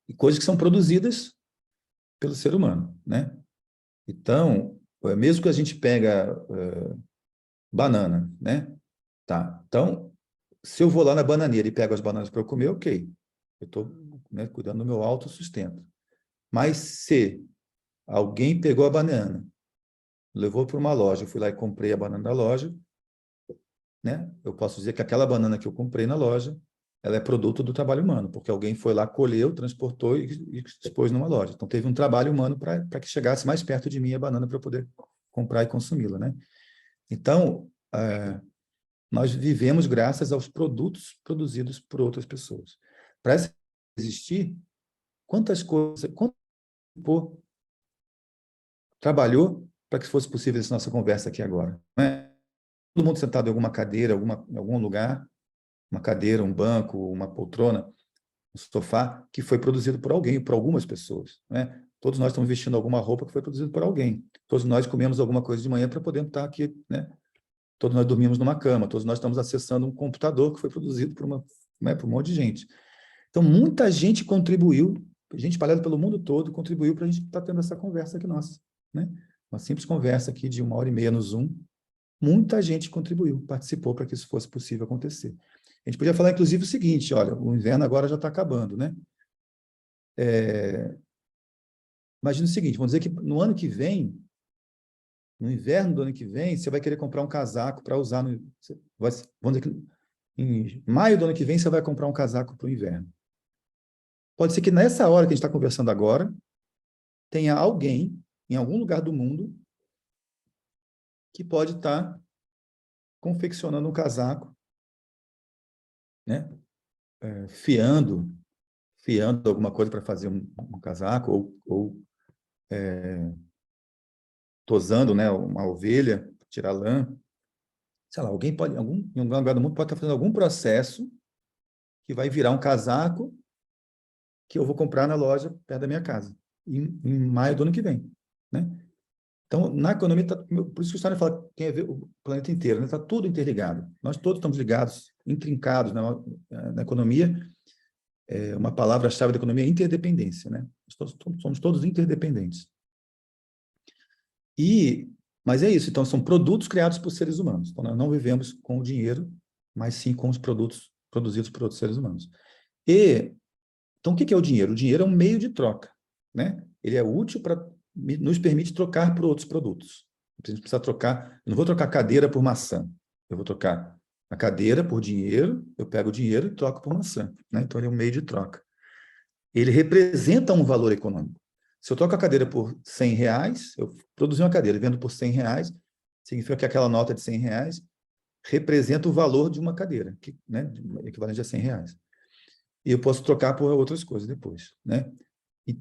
E coisas que são produzidas pelo ser humano, né? Então, mesmo que a gente pega banana, né? Tá. Então, se eu vou lá na bananeira e pego as bananas para eu comer, ok. Eu estou, né, cuidando do meu autossustento. Mas se alguém pegou a banana, levou para uma loja, eu fui lá e comprei a banana da loja, né? Eu posso dizer que aquela banana que eu comprei na loja, ela é produto do trabalho humano, porque alguém foi lá, colheu, transportou e expôs numa loja. Então, teve um trabalho humano para que chegasse mais perto de mim a banana para eu poder comprar e consumi-la, né? Então, nós vivemos graças aos produtos produzidos por outras pessoas. Para existir, quantas coisas, quanto tempo trabalhou para que fosse possível essa nossa conversa aqui agora? Não é? Todo mundo sentado em alguma cadeira, em algum lugar, uma cadeira, um banco, uma poltrona, um sofá, que foi produzido por alguém, por algumas pessoas. Né? Todos nós estamos vestindo alguma roupa que foi produzida por alguém. Todos nós comemos alguma coisa de manhã para poder estar aqui, né? Todos nós dormimos numa cama, todos nós estamos acessando um computador que foi produzido por um monte de gente. Então, muita gente contribuiu, gente espalhada pelo mundo todo, contribuiu para a gente estar tendo essa conversa aqui nossa, né? Uma simples conversa aqui de 1h30 no Zoom. Muita gente contribuiu, participou para que isso fosse possível acontecer. A gente podia falar, inclusive, o seguinte, olha, o inverno agora já está acabando, né? Imagina o seguinte, vamos dizer que no ano que vem, no inverno do ano que vem, você vai querer comprar um casaco para usar vamos dizer que em maio do ano que vem você vai comprar um casaco para o inverno. Pode ser que nessa hora que a gente está conversando agora, tenha alguém, em algum lugar do mundo, que pode estar confeccionando um casaco, né? Fiando alguma coisa para fazer um casaco, ou tosando, né, uma ovelha, tirar lã. Sei lá, alguém pode, em algum lugar do mundo pode estar fazendo algum processo que vai virar um casaco que eu vou comprar na loja perto da minha casa, em maio do ano que vem, né? Então, na economia, por isso que o Steiner fala que tem a ver o planeta inteiro, né? Está tudo interligado. Nós todos estamos ligados, intrincados na economia. Uma palavra-chave da economia é interdependência, né? Somos todos interdependentes. Mas é isso, então são produtos criados por seres humanos. Então, nós não vivemos com o dinheiro, mas sim com os produtos produzidos por outros seres humanos. Então, o que é o dinheiro? O dinheiro é um meio de troca, né? Ele é útil para nos permite trocar por outros produtos. A gente precisa trocar, eu não vou trocar cadeira por maçã, eu vou trocar a cadeira por dinheiro, eu pego o dinheiro e troco por maçã, né? Então, ele é um meio de troca. Ele representa um valor econômico. Se eu troco a cadeira por R$100, eu produzi uma cadeira e vendo por R$100, significa que aquela nota de R$100 representa o valor de uma cadeira, né, equivalente a R$100. E eu posso trocar por outras coisas depois, né?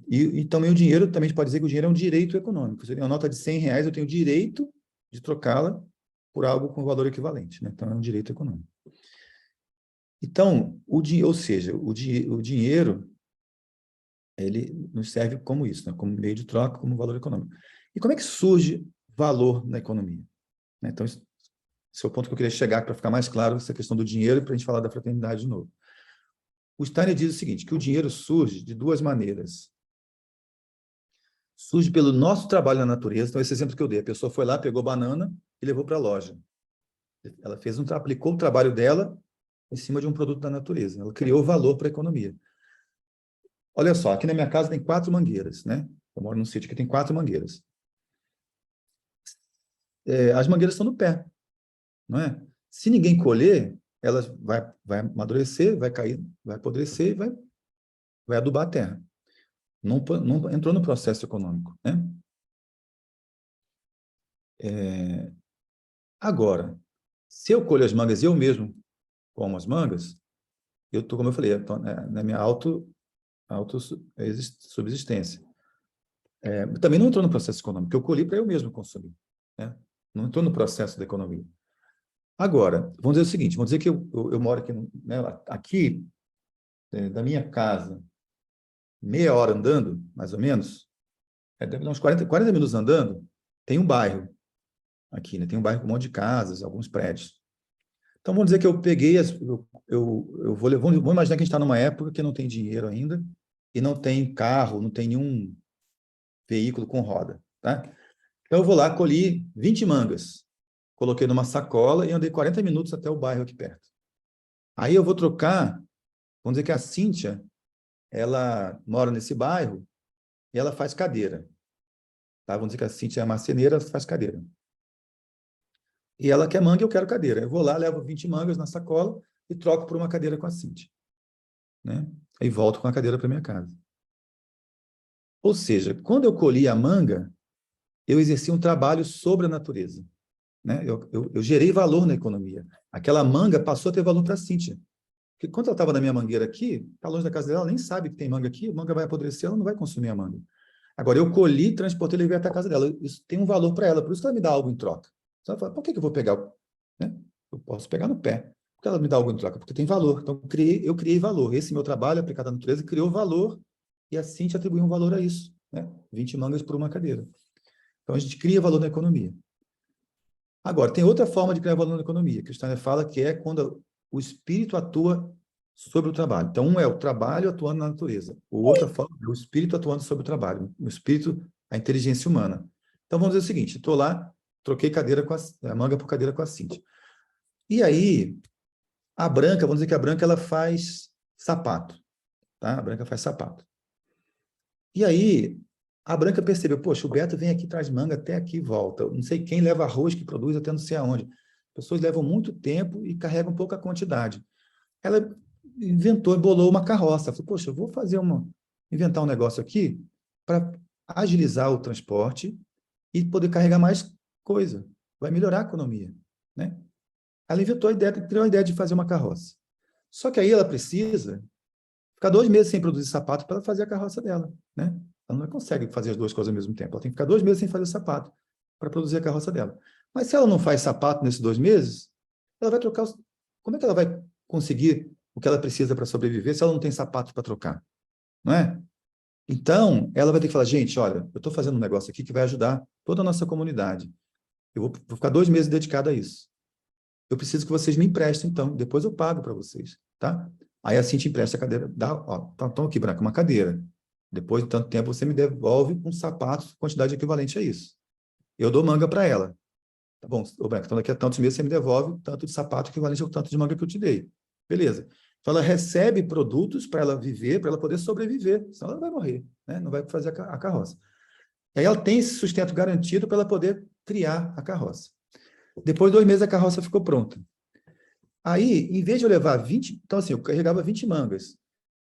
E também o dinheiro, também a gente pode dizer que o dinheiro é um direito econômico. Se eu tenho uma nota de R$100, eu tenho o direito de trocá-la por algo com valor equivalente, né? Então, é um direito econômico. Então, ou seja, o dinheiro, ele nos serve como isso, né? Como meio de troca, como valor econômico. E como é que surge valor na economia? Então, esse é o ponto que eu queria chegar para ficar mais claro essa questão do dinheiro, para a gente falar da fraternidade de novo. O Steiner diz o seguinte, que o dinheiro surge de duas maneiras. Surge pelo nosso trabalho na natureza. Então, esse exemplo que eu dei, a pessoa foi lá, pegou banana e levou para a loja. Ela aplicou o trabalho dela em cima de um produto da natureza. Ela criou valor para a economia. Olha só, aqui na minha casa tem 4 mangueiras, né? Eu moro num sítio que tem 4 mangueiras. As mangueiras estão no pé, não é? Se ninguém colher, elas vai amadurecer, vai cair, vai apodrecer e vai adubar a terra. Não entrou no processo econômico, né? Agora, se eu colho as mangas e eu mesmo como as mangas, eu estou, como eu falei, na minha subsistência. Também não entrou no processo econômico, eu colhi para eu mesmo consumir, né? Não entrou no processo da economia. Agora, vamos dizer o seguinte, vamos dizer que eu moro aqui, né, aqui da minha casa, meia hora andando, mais ou menos, deve dar uns 40 minutos andando, tem um bairro aqui, né? Tem um bairro com um monte de casas, alguns prédios. Então, vamos dizer que eu peguei, vamos imaginar que a gente está numa época que não tem dinheiro ainda e não tem carro, não tem nenhum veículo com roda, tá? Então, eu vou lá, colhi 20 mangas, coloquei numa sacola e andei 40 minutos até o bairro aqui perto. Aí eu vou trocar, vamos dizer que a Cíntia, ela mora nesse bairro e ela faz cadeira, tá? Vamos dizer que a Cíntia é marceneira, ela faz cadeira. E ela quer manga e eu quero cadeira. Eu vou lá, levo 20 mangas na sacola e troco por uma cadeira com a Cíntia, né? Aí volto com a cadeira para minha casa. Ou seja, quando eu colhi a manga, eu exerci um trabalho sobre a natureza, né? Eu gerei valor na economia. Aquela manga passou a ter valor para a Cíntia. Porque quando ela estava na minha mangueira aqui, está longe da casa dela, ela nem sabe que tem manga aqui, a manga vai apodrecer, ela não vai consumir a manga. Agora, eu colhi, transportei e levei até a casa dela. Isso tem um valor para ela, por isso que ela me dá algo em troca. Você vai falar, por que eu vou pegar? Né? Eu posso pegar no pé. Por que ela me dá algo em troca? Porque tem valor. Então, eu criei valor. Esse meu trabalho aplicado à natureza criou valor e a Cíntia atribuiu um valor a isso, né? 20 mangas por uma cadeira. Então, a gente cria valor na economia. Agora, tem outra forma de criar valor na economia, que o Steiner fala que é quando o espírito atua sobre o trabalho. Então, um é o trabalho atuando na natureza. O outra forma é o espírito atuando sobre o trabalho. O espírito, a inteligência humana. Então, vamos dizer o seguinte, estou lá, troquei a manga por cadeira com a Cíntia. E aí, a Branca, vamos dizer que a Branca ela faz sapato. Tá? A Branca faz sapato. E aí, a Branca percebeu, poxa, o Beto vem aqui, traz manga até aqui e volta. Não sei quem leva arroz que produz até não sei aonde. Pessoas levam muito tempo e carregam pouca quantidade. Ela inventou, bolou uma carroça. Falou, poxa, eu vou inventar um negócio aqui para agilizar o transporte e poder carregar mais coisa. Vai melhorar a economia, né? Ela inventou a ideia, criou a ideia de fazer uma carroça. Só que aí ela precisa ficar 2 meses sem produzir sapato para fazer a carroça dela, né? Ela não consegue fazer as duas coisas ao mesmo tempo. Ela tem que ficar 2 meses sem fazer o sapato para produzir a carroça dela. Mas se ela não faz sapato nesses 2 meses, ela vai trocar os... Como é que ela vai conseguir o que ela precisa para sobreviver se ela não tem sapato para trocar? Não é? Então, ela vai ter que falar, gente, olha, eu estou fazendo um negócio aqui que vai ajudar toda a nossa comunidade. Eu vou ficar 2 meses dedicado a isso. Eu preciso que vocês me emprestem, então. Depois eu pago para vocês, tá? Aí assim te empresta a cadeira. Dá, ó, então aqui, Branca, uma cadeira. Depois de tanto tempo, você me devolve um sapato, quantidade equivalente a isso. Eu dou manga para ela. Tá bom, ô Branca, então daqui a tantos meses você me devolve tanto de sapato equivalente ao tanto de manga que eu te dei. Beleza. Então ela recebe produtos para ela viver, para ela poder sobreviver. Senão ela vai morrer, né? Não vai fazer a carroça. E aí ela tem esse sustento garantido para ela poder criar a carroça. Depois de 2 meses a carroça ficou pronta. Aí, em vez de eu levar 20, então assim, eu carregava 20 mangas.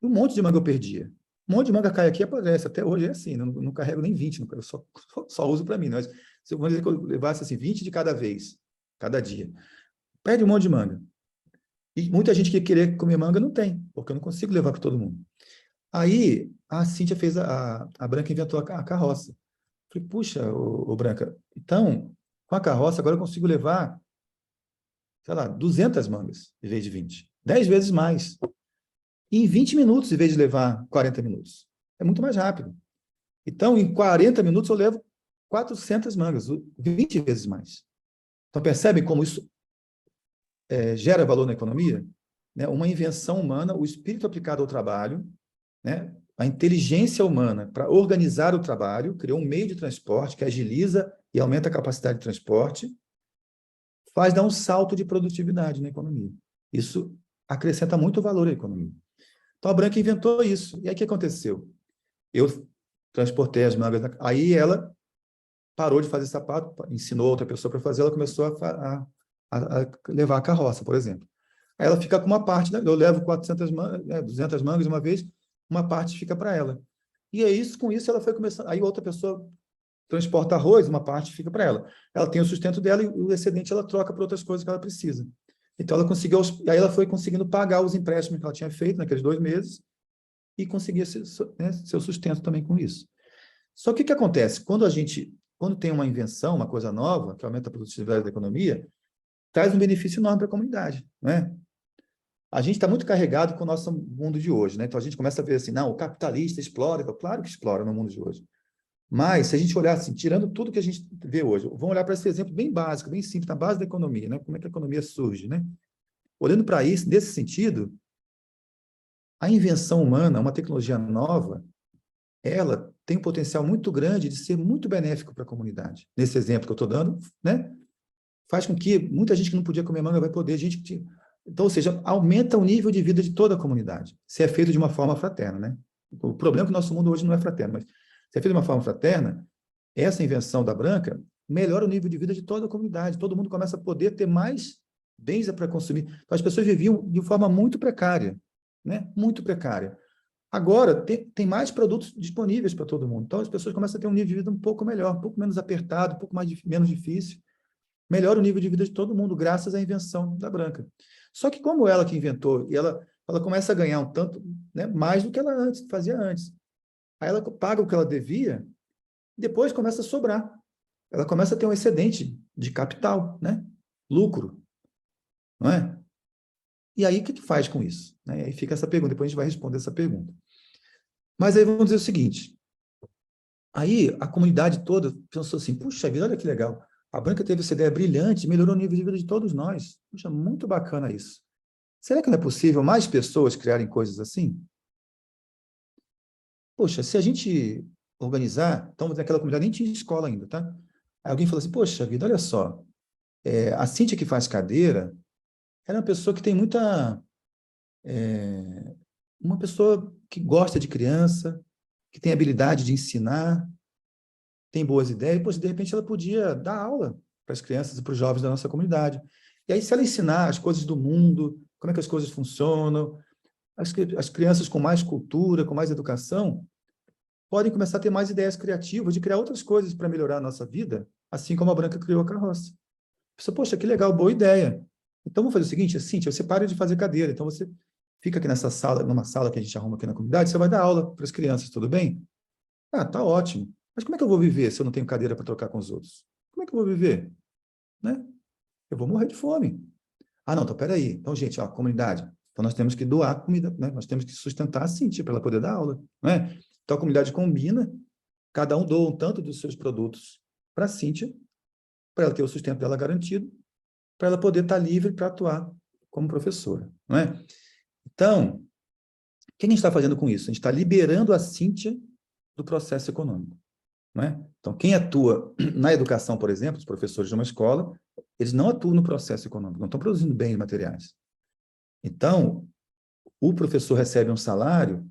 Um monte de manga eu perdia. Um monte de manga cai aqui e aparece. Até hoje é assim, não carrego nem 20, eu só uso para mim. Mas se eu vou dizer que eu levasse assim, 20 de cada vez, cada dia, perde um monte de manga. E muita gente que queria comer manga não tem, porque eu não consigo levar para todo mundo. Aí, a Cíntia fez, a Branca inventou a carroça. Falei, puxa, ô Branca, então, com a carroça agora eu consigo levar, sei lá, 200 mangas, em vez de 20. 10 vezes mais. Em 20 minutos, em vez de levar 40 minutos. É muito mais rápido. Então, em 40 minutos, eu levo 400 mangas, 20 vezes mais. Então, percebem como isso gera valor na economia? Né? Uma invenção humana, o espírito aplicado ao trabalho, né? A inteligência humana para organizar o trabalho, criou um meio de transporte que agiliza e aumenta a capacidade de transporte, faz dar um salto de produtividade na economia. Isso acrescenta muito valor à economia. Então, a Branca inventou isso. E aí, o que aconteceu? Eu transportei as mangas. Aí, ela parou de fazer sapato, ensinou outra pessoa para fazer, ela começou a levar a carroça, por exemplo. Aí, ela fica com uma parte, né? Eu levo 400 mangas, 200 mangas de uma vez, uma parte fica para ela. E é isso, com isso, ela foi começando. Aí, outra pessoa transporta arroz, uma parte fica para ela. Ela tem o sustento dela e o excedente ela troca para outras coisas que ela precisa. Então, ela conseguiu, aí ela foi conseguindo pagar os empréstimos que ela tinha feito naqueles 2 meses e conseguia seu sustento também com isso. Só que o que acontece? Quando tem uma invenção, uma coisa nova, que aumenta a produtividade da economia, traz um benefício enorme para a comunidade, né? A gente está muito carregado com o nosso mundo de hoje, né? Então, a gente começa a ver assim, não, o capitalista explora, claro que explora no mundo de hoje. Mas, se a gente olhar assim, tirando tudo que a gente vê hoje, vamos olhar para esse exemplo bem básico, bem simples, na base da economia, né? Como é que a economia surge, né? Olhando para isso, nesse sentido, a invenção humana, uma tecnologia nova, ela tem um potencial muito grande de ser muito benéfico para a comunidade. Nesse exemplo que eu estou dando, né? Faz com que muita gente que não podia comer manga vai poder, gente que... Então, ou seja, aumenta o nível de vida de toda a comunidade, se é feito de uma forma fraterna, né? O problema é que o nosso mundo hoje não é fraterno, mas se é feito de uma forma fraterna, essa invenção da Branca melhora o nível de vida de toda a comunidade, todo mundo começa a poder ter mais bens para consumir. Então, as pessoas viviam de forma muito precária, né? Muito precária. Agora, tem mais produtos disponíveis para todo mundo. Então, as pessoas começam a ter um nível de vida um pouco melhor, um pouco menos apertado, um pouco menos difícil. Melhora o nível de vida de todo mundo, graças à invenção da Branca. Só que como ela que inventou, e ela começa a ganhar um tanto, né, mais do que ela fazia antes. Aí ela paga o que ela devia, depois começa a sobrar. Ela começa a ter um excedente de capital, né? Lucro, não é? E aí, o que faz com isso? Né? Aí fica essa pergunta, depois a gente vai responder essa pergunta. Mas aí vamos dizer o seguinte, aí a comunidade toda pensou assim, puxa vida, olha que legal, a Branca teve essa ideia brilhante, melhorou o nível de vida de todos nós. Puxa, muito bacana isso. Será que não é possível mais pessoas criarem coisas assim? Poxa, se a gente organizar, então naquela comunidade nem tinha escola ainda, tá? Aí alguém falou assim, poxa vida, olha só, a Cíntia que faz cadeira, ela é uma pessoa que tem uma pessoa que gosta de criança, que tem habilidade de ensinar, tem boas ideias, e, poxa, de repente ela podia dar aula para as crianças e para os jovens da nossa comunidade. E aí, se ela ensinar as coisas do mundo, como é que as coisas funcionam, as crianças com mais cultura, com mais educação, podem começar a ter mais ideias criativas de criar outras coisas para melhorar a nossa vida, assim como a Branca criou a carroça. Pensou, poxa, que legal, boa ideia. Então, vamos fazer o seguinte, Cíntia, você para de fazer cadeira, então você fica aqui nessa sala, numa sala que a gente arruma aqui na comunidade, você vai dar aula para as crianças, tudo bem? Ah, tá ótimo. Mas como é que eu vou viver se eu não tenho cadeira para trocar com os outros? Como é que eu vou viver? Né? Eu vou morrer de fome. Ah, não, então peraí. Então, gente, ó, comunidade, então nós temos que doar comida, né? Nós temos que sustentar a Cíntia para ela poder dar aula, né? Então a comunidade combina, cada um doa um tanto dos seus produtos para a Cíntia, para ela ter o sustento dela garantido, para ela poder estar livre para atuar como professora, não é? Então, o que a gente está fazendo com isso? A gente está liberando a Cíntia do processo econômico, não é? Então, quem atua na educação, por exemplo, os professores de uma escola, eles não atuam no processo econômico, não estão produzindo bens materiais. Então, o professor recebe um salário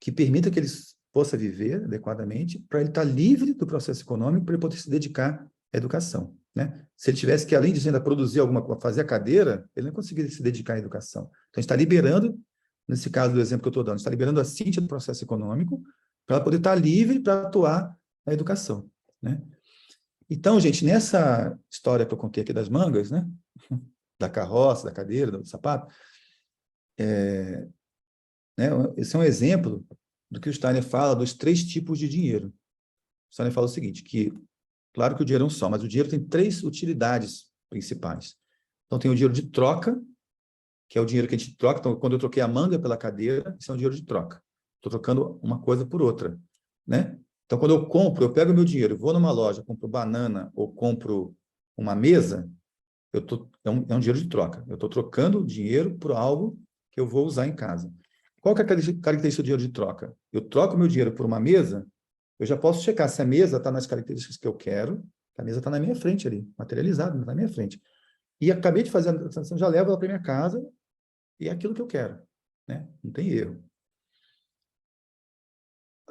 que permita que ele possa viver adequadamente, para ele estar livre do processo econômico, para ele poder se dedicar à educação, né? Se ele tivesse que, além disso, ainda produzir alguma coisa, fazer a cadeira, ele não conseguiria se dedicar à educação. Então, a gente está liberando, nesse caso do exemplo que eu estou dando, a gente está liberando a Cíntia do processo econômico, para ela poder estar livre para atuar na educação, né? Então, gente, nessa história que eu contei aqui das mangas, né? Da carroça, da cadeira, do sapato, né? Esse é um exemplo do que o Steiner fala dos 3 tipos de dinheiro. O Steiner fala o seguinte, que, claro que o dinheiro é um só, mas o dinheiro tem 3 utilidades principais. Então, tem o dinheiro de troca, que é o dinheiro que a gente troca. Então, quando eu troquei a manga pela cadeira, isso é um dinheiro de troca. Estou trocando uma coisa por outra, né? Então, quando eu compro, eu pego o meu dinheiro, vou numa loja, compro banana ou compro uma mesa, é um dinheiro de troca. Eu estou trocando o dinheiro por algo que eu vou usar em casa. Qual que é a característica do dinheiro de troca? Eu troco meu dinheiro por uma mesa, eu já posso checar se a mesa está nas características que eu quero, a mesa está na minha frente ali, materializada na minha frente. E acabei de fazer a transação, já levo ela para minha casa e é aquilo que eu quero, né? Não tem erro.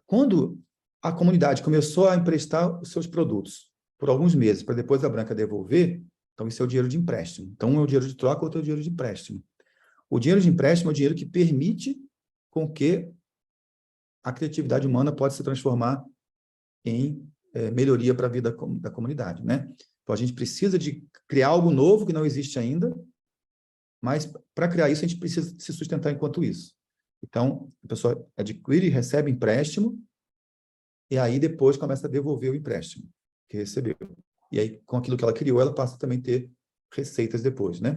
Quando a comunidade começou a emprestar os seus produtos por alguns meses, para depois a Branca devolver, então isso é o dinheiro de empréstimo. Então, um é o dinheiro de troca, outro é o dinheiro de empréstimo. O dinheiro de empréstimo é o dinheiro que permite com que a criatividade humana pode se transformar em melhoria para a vida da comunidade, né? Então, a gente precisa de criar algo novo que não existe ainda, mas para criar isso, a gente precisa se sustentar enquanto isso. Então, a pessoa adquire, recebe empréstimo, e aí depois começa a devolver o empréstimo que recebeu. E aí, com aquilo que ela criou, ela passa também a ter receitas depois, né?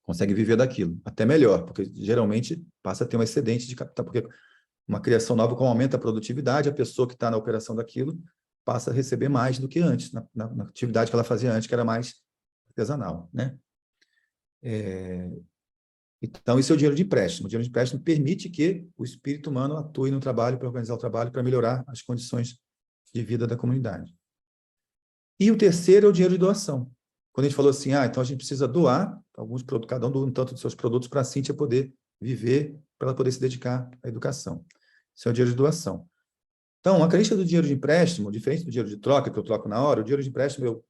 Consegue viver daquilo. Até melhor, porque geralmente passa a ter um excedente de capital, porque uma criação nova, como aumenta a produtividade, a pessoa que está na operação daquilo passa a receber mais do que antes, na atividade que ela fazia antes, que era mais artesanal, né? Então, esse é o dinheiro de empréstimo. O dinheiro de empréstimo permite que o espírito humano atue no trabalho, para organizar o trabalho, para melhorar as condições de vida da comunidade. E o terceiro é o dinheiro de doação. Quando a gente falou assim, então a gente precisa doar cada um doa um tanto dos seus produtos para a Cíntia poder viver, para ela poder se dedicar à educação. Esse é o dinheiro de doação. Então, a característica do dinheiro de empréstimo, diferente do dinheiro de troca, que eu troco na hora, o dinheiro de empréstimo eu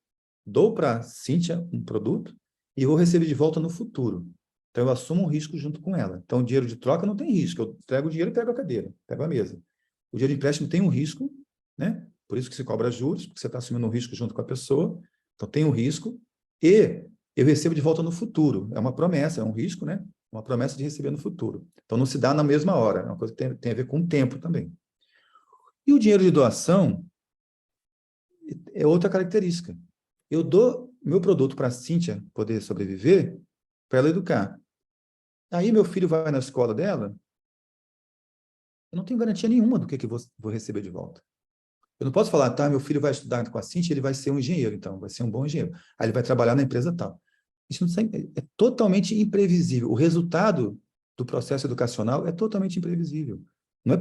dou para a Cíntia um produto e vou receber de volta no futuro. Então, eu assumo um risco junto com ela. Então, o dinheiro de troca não tem risco. Eu entrego o dinheiro e pego a cadeira, pego a mesa. O dinheiro de empréstimo tem um risco, né? Por isso que se cobra juros, porque você está assumindo um risco junto com a pessoa. Então, tem um risco. E eu recebo de volta no futuro. É uma promessa, é um risco, né? Uma promessa de receber no futuro. Então, não se dá na mesma hora. É uma coisa que tem a ver com o tempo também. E o dinheiro de doação é outra característica. Eu dou meu produto para a Cíntia poder sobreviver, para ela educar. Aí meu filho vai na escola dela, eu não tenho garantia nenhuma do que eu vou receber de volta. Eu não posso falar, meu filho vai estudar com a Cíntia, ele vai ser um engenheiro, então, vai ser um bom engenheiro. Aí ele vai trabalhar na empresa tal. Isso não é totalmente imprevisível. O resultado do processo educacional é totalmente imprevisível. Não é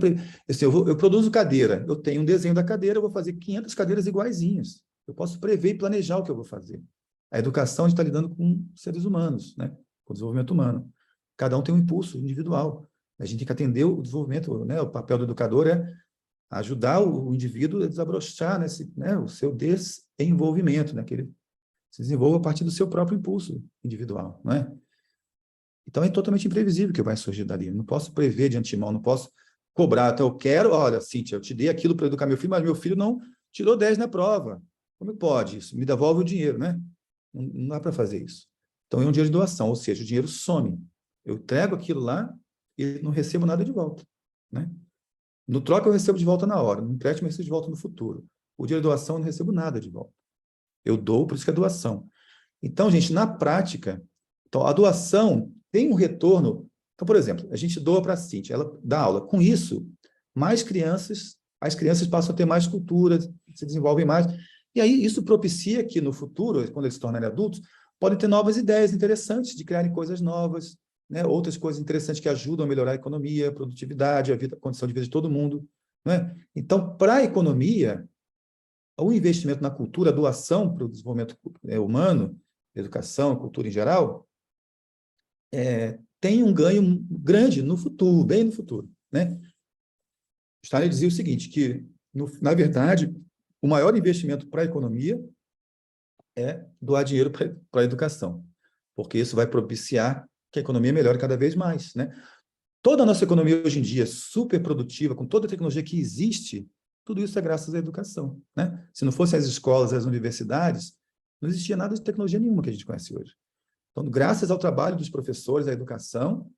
assim, eu produzo cadeira, eu tenho um desenho da cadeira, eu vou fazer 500 cadeiras iguaizinhas. Eu posso prever e planejar o que eu vou fazer. A educação está lidando com seres humanos, né? Com o desenvolvimento humano. Cada um tem um impulso individual. A gente tem que atender o desenvolvimento, né? O papel do educador é ajudar o indivíduo a desabrochar o seu desenvolvimento, né? Que ele se desenvolva a partir do seu próprio impulso individual, não é? Então, é totalmente imprevisível o que vai surgir dali. Eu não posso prever de antemão, não posso cobrar. Então, eu quero, olha, Cíntia, eu te dei aquilo para educar meu filho, mas meu filho não tirou 10 na prova. Como pode isso? Me devolve o dinheiro, né? Não dá para fazer isso. Então, é um dinheiro de doação, ou seja, o dinheiro some. Eu entrego aquilo lá e não recebo nada de volta, né? No troca, eu recebo de volta na hora. No empréstimo, eu recebo de volta no futuro. O dinheiro de doação, eu não recebo nada de volta. Eu dou, por isso que é doação. Então, gente, na prática, então, a doação tem um retorno. Então, por exemplo, a gente doa para a Cíntia, ela dá aula. Com isso, as crianças passam a ter mais cultura, se desenvolvem mais. E aí, isso propicia que no futuro, quando eles se tornarem adultos, podem ter novas ideias interessantes de criarem coisas novas, né? Outras coisas interessantes que ajudam a melhorar a economia, a produtividade, a condição de vida de todo mundo, né? Então, para a economia, o investimento na cultura, a doação para o desenvolvimento humano, educação, cultura em geral, tem um ganho grande no futuro, bem no futuro, né? Steiner dizia o seguinte, que, na verdade, o maior investimento para a economia é doar dinheiro para a educação, porque isso vai propiciar que a economia melhore cada vez mais, né? Toda a nossa economia hoje em dia, super produtiva, com toda a tecnologia que existe, tudo isso é graças à educação, né? Se não fossem as escolas, as universidades, não existia nada de tecnologia nenhuma que a gente conhece hoje. Então, graças ao trabalho dos professores, à educação,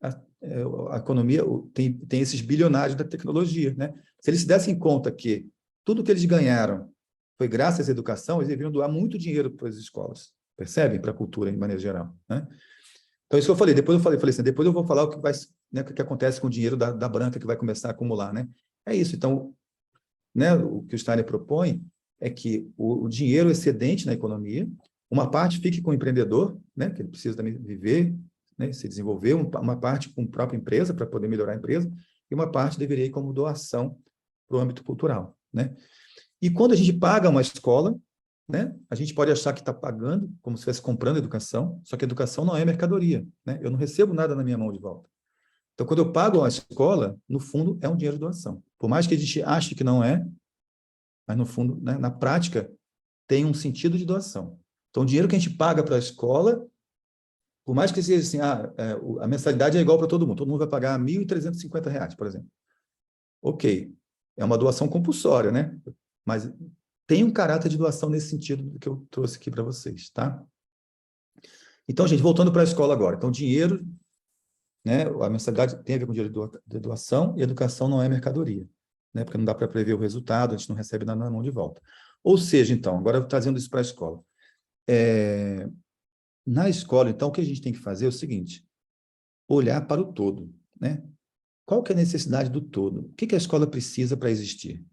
a economia tem esses bilionários da tecnologia, né? Se eles se dessem conta que tudo que eles ganharam foi graças à educação, eles deveriam doar muito dinheiro para as escolas, percebem? Para a cultura, de maneira geral, né? Então, isso que eu falei, depois eu falei assim, depois eu vou falar o que vai, né, o que acontece com o dinheiro da branca que vai começar a acumular, né? É isso, então, né, o que o Steiner propõe é que o dinheiro excedente na economia, uma parte fique com o empreendedor, né, que ele precisa também viver, né, se desenvolver, uma parte com a própria empresa, para poder melhorar a empresa, e uma parte deveria ir como doação para o âmbito cultural, né? E quando a gente paga uma escola, né, a gente pode achar que está pagando, como se estivesse comprando educação, só que a educação não é mercadoria, né? Eu não recebo nada na minha mão de volta. Então, quando eu pago a escola, no fundo, é um dinheiro de doação. Por mais que a gente ache que não é, mas no fundo, né, na prática, tem um sentido de doação. Então, o dinheiro que a gente paga para a escola, por mais que seja assim, a mensalidade é igual para todo mundo vai pagar R$ 1.350, por exemplo. Ok, é uma doação compulsória, né? Mas tem um caráter de doação nesse sentido que eu trouxe aqui para vocês, tá? Então, gente, voltando para a escola agora. Então, dinheiro, né, a mensalidade tem a ver com dinheiro de doação e educação não é mercadoria, né? Porque não dá para prever o resultado, a gente não recebe nada na mão de volta. Ou seja, então, agora trazendo isso para a escola. Na escola, então, o que a gente tem que fazer é o seguinte, olhar para o todo, né? Qual que é a necessidade do todo? O que a escola precisa para existir?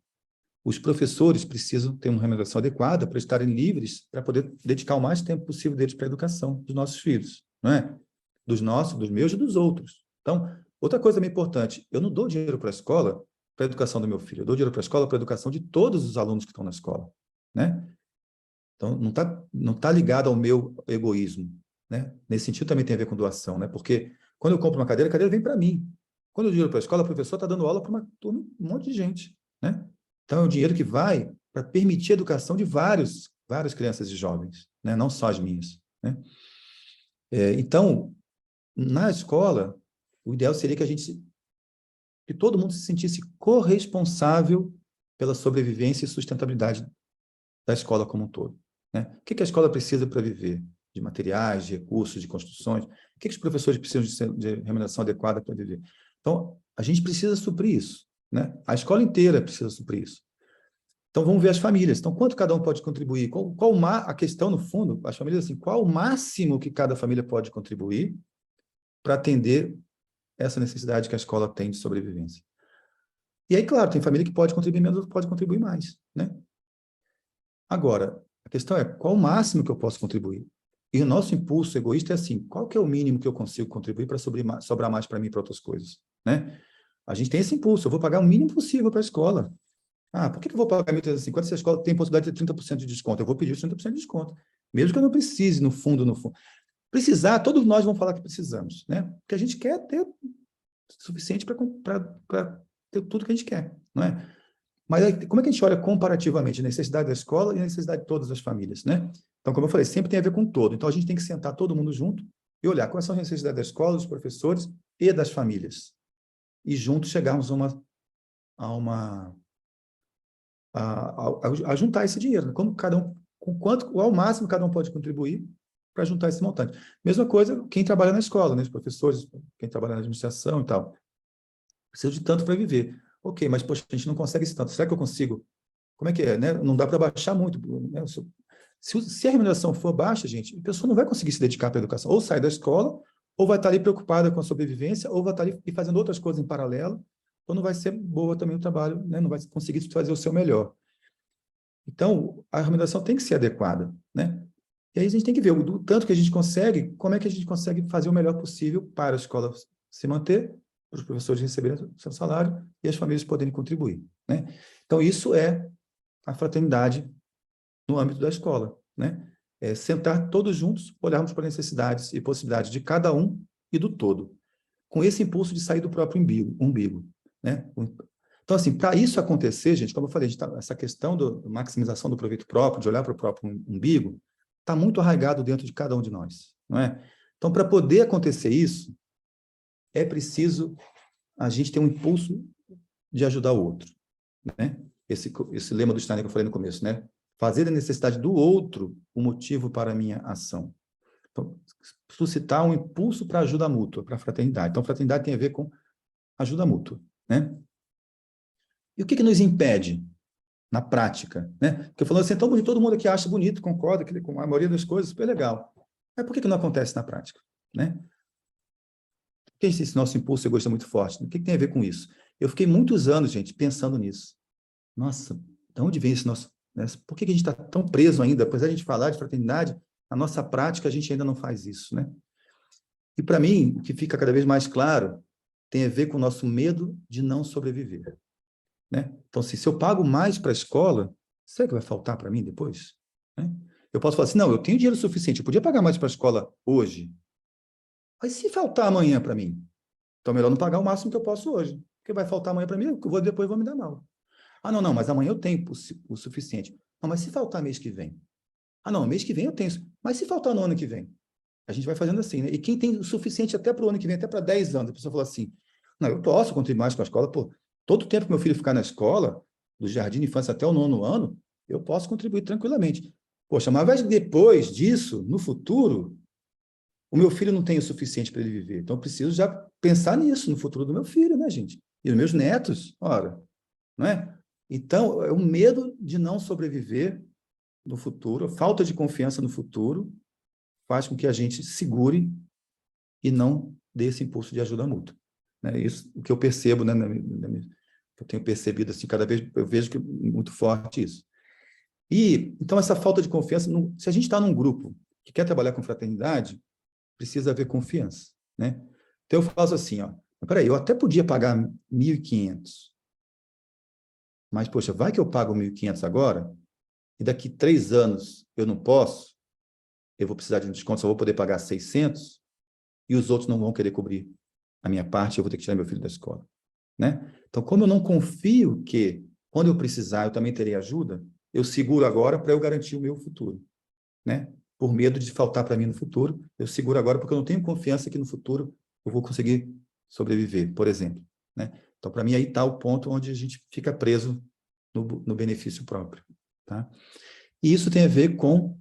Os professores precisam ter uma remuneração adequada para estarem livres, para poder dedicar o mais tempo possível deles para a educação dos nossos filhos, não é? Dos nossos, dos meus e dos outros. Então, outra coisa bem importante, eu não dou dinheiro para a escola para a educação do meu filho, eu dou dinheiro para a escola para a educação de todos os alunos que estão na escola, né? Então, não tá ligado ao meu egoísmo, né? Nesse sentido também tem a ver com doação, né? Porque quando eu compro uma cadeira, a cadeira vem para mim. Quando eu dou dinheiro para a escola, o professor está dando aula para uma turma, um monte de gente, né? Então, é um dinheiro que vai para permitir a educação de várias crianças e jovens, né? Não só as minhas, né? Então, na escola, o ideal seria que todo mundo se sentisse corresponsável pela sobrevivência e sustentabilidade da escola como um todo, né? O que a escola precisa para viver? De materiais, de recursos, de construções? O que os professores precisam de remuneração adequada para viver? Então, a gente precisa suprir isso, né? A escola inteira precisa suprir isso. Então, vamos ver as famílias. Então, quanto cada um pode contribuir? A questão, no fundo, as famílias, assim, qual o máximo que cada família pode contribuir para atender essa necessidade que a escola tem de sobrevivência? E aí, claro, tem família que pode contribuir menos, outra pode contribuir mais, né? Agora, a questão é qual o máximo que eu posso contribuir? E o nosso impulso egoísta é assim, qual que é o mínimo que eu consigo contribuir para sobrar mais para mim para outras coisas, né? A gente tem esse impulso, eu vou pagar o mínimo possível para a escola. Por que eu vou pagar 1.350 se a escola tem possibilidade de ter 30% de desconto? Eu vou pedir os 30% de desconto, mesmo que eu não precise, no fundo. Precisar, todos nós vamos falar que precisamos, né? Porque a gente quer ter o suficiente para ter tudo que a gente quer, não é? Mas aí, como é que a gente olha comparativamente a necessidade da escola e a necessidade de todas as famílias, né? Então, como eu falei, sempre tem a ver com todo. Então, a gente tem que sentar todo mundo junto e olhar quais são as necessidades da escola, dos professores e das famílias. E juntos chegarmos a juntar esse dinheiro, né? Como cada um, qual o máximo cada um pode contribuir para juntar esse montante. Mesma coisa quem trabalha na escola, né? Os professores, quem trabalha na administração e tal. Preciso de tanto para viver. Ok, mas, poxa, a gente não consegue esse tanto. Será que eu consigo? Como é que é, né? Não dá para baixar muito, né? Se a remuneração for baixa, gente, a pessoa não vai conseguir se dedicar para a educação. Ou sai da escola, ou vai estar ali preocupada com a sobrevivência, ou vai estar ali fazendo outras coisas em paralelo, ou não vai ser boa também o trabalho, né? Não vai conseguir fazer o seu melhor. Então, a remuneração tem que ser adequada, né? E aí a gente tem que ver o tanto que a gente consegue, como é que a gente consegue fazer o melhor possível para a escola se manter, para os professores receberem o seu salário e as famílias poderem contribuir, né? Então, isso é a fraternidade no âmbito da escola, né? É sentar todos juntos, olharmos para as necessidades e possibilidades de cada um e do todo, com esse impulso de sair do próprio umbigo, né? Então, assim, para isso acontecer, gente, como eu falei, essa questão da maximização do proveito próprio, de olhar para o próprio umbigo, está muito arraigado dentro de cada um de nós, não é? Então, para poder acontecer isso, é preciso a gente ter um impulso de ajudar o outro, né? Esse lema do Steiner que eu falei no começo, né? Fazer da necessidade do outro o motivo para a minha ação. Então, suscitar um impulso para ajuda mútua, para a fraternidade. Então, fraternidade tem a ver com ajuda mútua, né? E o que nos impede na prática, né? Porque eu falando assim, tão bonito, todo mundo aqui acha bonito, concorda com a maioria das coisas, super legal. Mas por que não acontece na prática, né? Por que esse nosso impulso egoísta é muito forte? O que tem a ver com isso? Eu fiquei muitos anos, gente, pensando nisso. Nossa, de onde vem esse nosso... Né? Por que a gente está tão preso ainda? Apesar de a gente falar de fraternidade, na nossa prática a gente ainda não faz isso, né? E para mim, o que fica cada vez mais claro tem a ver com o nosso medo de não sobreviver, né? Então, se eu pago mais para a escola, será que vai faltar para mim depois? Né? Eu posso falar assim, não, eu tenho dinheiro suficiente, eu podia pagar mais para a escola hoje, mas se faltar amanhã para mim? Então, é melhor não pagar o máximo que eu posso hoje, porque vai faltar amanhã para mim, depois vou me dar mal. Ah, não, mas amanhã eu tenho o suficiente. Não, mas se faltar mês que vem? Ah, não, mês que vem eu tenho. Mas se faltar no ano que vem? A gente vai fazendo assim, né? E quem tem o suficiente até para o ano que vem, até para 10 anos, a pessoa fala assim, não, eu posso contribuir mais com a escola, pô, todo o tempo que meu filho ficar na escola, do jardim de infância até o 9º ano, eu posso contribuir tranquilamente. Poxa, mas depois disso, no futuro, o meu filho não tem o suficiente para ele viver. Então, eu preciso já pensar nisso, no futuro do meu filho, né, gente? E dos meus netos, ora, não é? Então, é o medo de não sobreviver no futuro, a falta de confiança no futuro, faz com que a gente segure e não dê esse impulso de ajuda mútua. Né? Isso o que eu percebo, né, eu tenho percebido assim, cada vez eu vejo que é muito forte isso. E, então, essa falta de confiança, se a gente está num grupo que quer trabalhar com fraternidade, precisa haver confiança. Né? Então, eu faço assim, ó, peraí, eu até podia pagar 1.500, mas, poxa, vai que eu pago 1.500 agora, e daqui 3 anos eu não posso, eu vou precisar de um desconto, só vou poder pagar 600, e os outros não vão querer cobrir a minha parte, eu vou ter que tirar meu filho da escola. Né? Então, como eu não confio que, quando eu precisar, eu também terei ajuda, eu seguro agora para eu garantir o meu futuro. Né? Por medo de faltar para mim no futuro, eu seguro agora porque eu não tenho confiança que no futuro eu vou conseguir sobreviver, por exemplo. Né? Então, para mim, aí está o ponto onde a gente fica preso no benefício próprio. Tá? E isso tem a ver com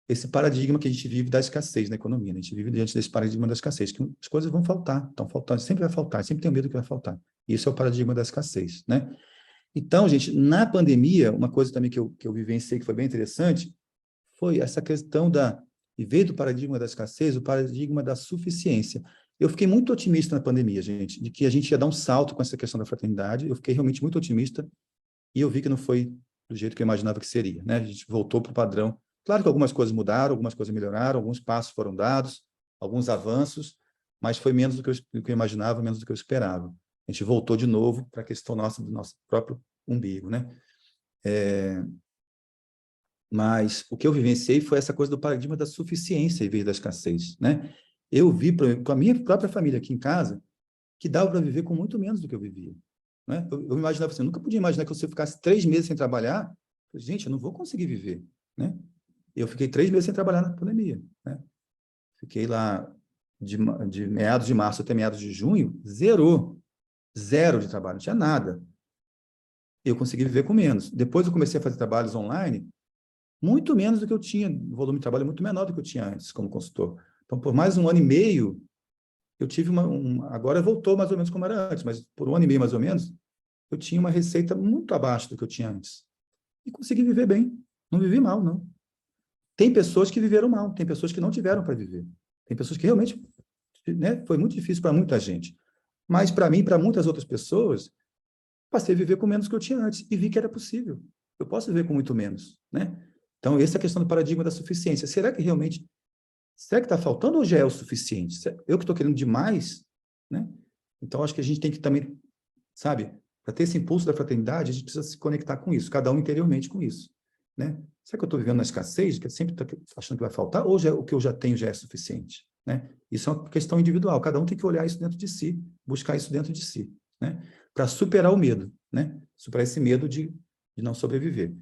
esse paradigma que a gente vive da escassez na economia. Né? A gente vive diante desse paradigma da escassez, que as coisas vão faltar, estão faltando, sempre vai faltar, sempre tem medo que vai faltar. Isso é o paradigma da escassez. Né? Então, gente, na pandemia, uma coisa também que eu vivenciei que foi bem interessante, foi essa questão e veio do paradigma da escassez, o paradigma da suficiência. Eu fiquei muito otimista na pandemia, gente, de que a gente ia dar um salto com essa questão da fraternidade, eu fiquei realmente muito otimista, e eu vi que não foi do jeito que eu imaginava que seria, né? A gente voltou para o padrão. Claro que algumas coisas mudaram, algumas coisas melhoraram, alguns passos foram dados, alguns avanços, mas foi menos do que eu imaginava, menos do que eu esperava. A gente voltou de novo para a questão nossa, do nosso próprio umbigo, né? Mas o que eu vivenciei foi essa coisa do paradigma da suficiência em vez da escassez, né? Eu vi com a minha própria família aqui em casa que dava para viver com muito menos do que eu vivia, né? Eu imaginava assim, eu nunca podia imaginar que se eu ficasse 3 meses sem trabalhar, gente, eu não vou conseguir viver, né? Eu fiquei 3 meses sem trabalhar na pandemia, né? Fiquei lá de meados de março até meados de junho, zero de trabalho, não tinha nada. Eu consegui viver com menos. Depois eu comecei a fazer trabalhos online, muito menos do que eu tinha, o volume de trabalho é muito menor do que eu tinha antes como consultor. Então, por mais um ano e meio, eu tive agora voltou mais ou menos como era antes, mas por um ano e meio mais ou menos, eu tinha uma receita muito abaixo do que eu tinha antes. E consegui viver bem. Não vivi mal, não. Tem pessoas que viveram mal, tem pessoas que não tiveram para viver. Tem pessoas que realmente, né, foi muito difícil para muita gente. Mas para mim, para muitas outras pessoas, passei a viver com menos que eu tinha antes e vi que era possível. Eu posso viver com muito menos, né? Então, essa é a questão do paradigma da suficiência. Será que está faltando ou já é o suficiente? Eu que estou querendo demais, né? Então, acho que a gente tem que também, sabe, para ter esse impulso da fraternidade, a gente precisa se conectar com isso, cada um interiormente com isso, né? Será que eu estou vivendo na escassez, que eu sempre estou achando que vai faltar, ou o que eu já tenho já é suficiente, né? Isso é uma questão individual, cada um tem que olhar isso dentro de si, buscar isso dentro de si, né? Para superar o medo, né? Superar esse medo de não sobreviver.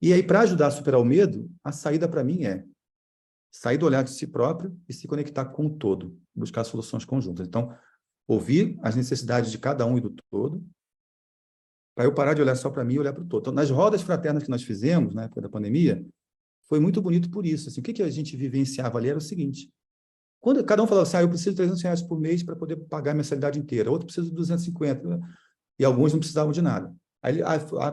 E aí, para ajudar a superar o medo, a saída para mim é sair do olhar de si próprio e se conectar com o todo, buscar soluções conjuntas. Então, ouvir as necessidades de cada um e do todo, para eu parar de olhar só para mim e olhar para o todo. Então, nas rodas fraternas que nós fizemos, na época da pandemia, foi muito bonito por isso. Assim, o que a gente vivenciava ali era o seguinte, quando cada um falava assim, eu preciso de R$ 300 por mês para poder pagar a mensalidade inteira, outro precisa de 250, e alguns não precisavam de nada. Aí,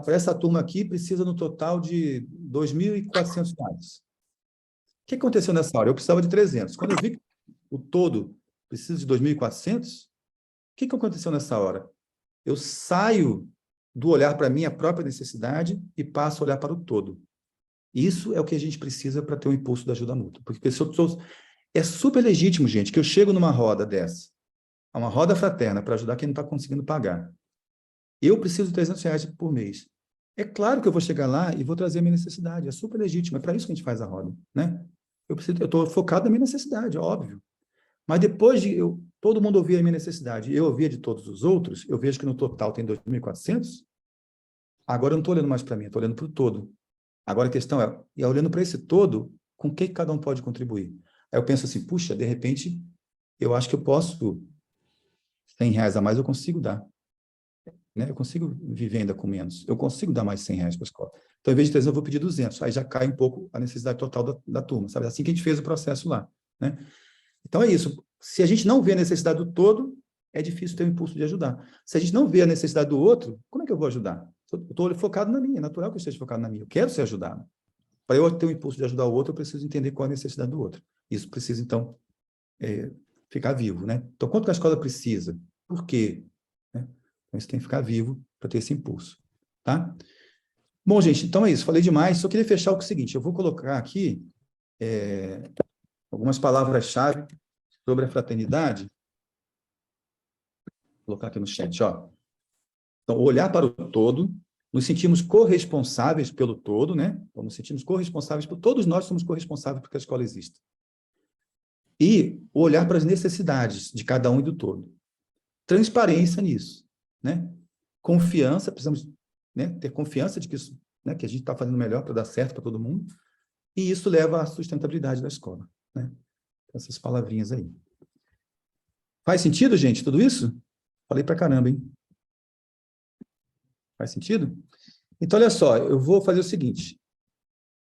para essa turma aqui, precisa no total de R$ 2.400. O que aconteceu nessa hora? Eu precisava de 300. Quando eu vi que o todo precisa de 2.400, o que aconteceu nessa hora? Eu saio do olhar para a minha própria necessidade e passo a olhar para o todo. Isso é o que a gente precisa para ter o impulso da ajuda mútua. Porque é super legítimo, gente, que eu chego numa roda dessa, uma roda fraterna para ajudar quem não está conseguindo pagar. Eu preciso de R$ 300 por mês. É claro que eu vou chegar lá e vou trazer a minha necessidade. É super legítimo. É para isso que a gente faz a roda, né? Eu estou focado na minha necessidade, óbvio. Mas depois de todo mundo ouvir a minha necessidade e eu ouvir de todos os outros, eu vejo que no total tem 2.400. Agora eu não estou olhando mais para mim, estou olhando para o todo. Agora a questão é, e olhando para esse todo, com o que cada um pode contribuir? Aí eu penso assim, puxa, de repente, eu acho que eu posso, R$ 100 a mais eu consigo dar. Né? Eu consigo viver ainda com menos. Eu consigo dar mais R$ 100 para a escola. Então, em vez de 300, eu vou pedir 200. Aí já cai um pouco a necessidade total da turma, sabe? Assim que a gente fez o processo lá, né? Então, é isso. Se a gente não vê a necessidade do todo, é difícil ter o impulso de ajudar. Se a gente não vê a necessidade do outro, como é que eu vou ajudar? Eu estou focado na minha, é natural que eu esteja focado na minha. Eu quero ser ajudado. Para eu ter o impulso de ajudar o outro, eu preciso entender qual é a necessidade do outro. Isso precisa, então, ficar vivo, né? Então, quanto que a escola precisa? Por quê? Né? Então, isso tem que ficar vivo para ter esse impulso, tá? Bom, gente, então é isso. Falei demais. Só queria fechar com o seguinte. Eu vou colocar aqui algumas palavras-chave sobre a fraternidade. Vou colocar aqui no chat, ó. Então, olhar para o todo, nos sentimos corresponsáveis pelo todo, né? Então, nos sentimos corresponsáveis por todos nós somos corresponsáveis porque a escola existe. E olhar para as necessidades de cada um e do todo. Transparência nisso, né? Confiança, precisamos, né, ter confiança de que isso, né, que a gente está fazendo melhor para dar certo para todo mundo, e isso leva à sustentabilidade da escola, né? Essas palavrinhas aí. Faz sentido, gente, tudo isso? Falei para caramba, hein? Faz sentido? Então, olha só, eu vou fazer o seguinte.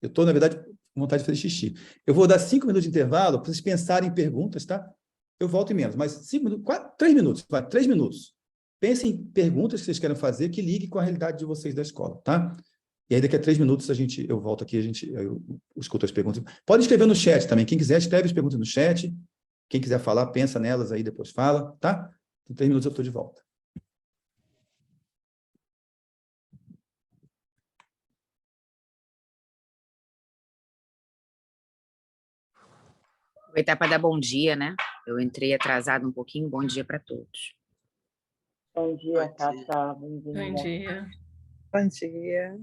Eu estou, na verdade, com vontade de fazer xixi. Eu vou dar 5 minutos de intervalo para vocês pensarem em perguntas, tá? Eu volto em menos, mas 5 minutos, 3 minutos, vai, 3 minutos. Pensem em perguntas que vocês querem fazer que liguem com a realidade de vocês da escola, tá? E aí, daqui a 3 minutos, eu volto aqui, eu escuto as perguntas. Pode escrever no chat também. Quem quiser, escreve as perguntas no chat. Quem quiser falar, pensa nelas aí, depois fala, tá? Em 3 minutos eu estou de volta. Aproveitar para dar bom dia, né? Eu entrei atrasado um pouquinho. Bom dia para todos. Bom dia, Tata. Bom dia. Bom dia. Bom dia.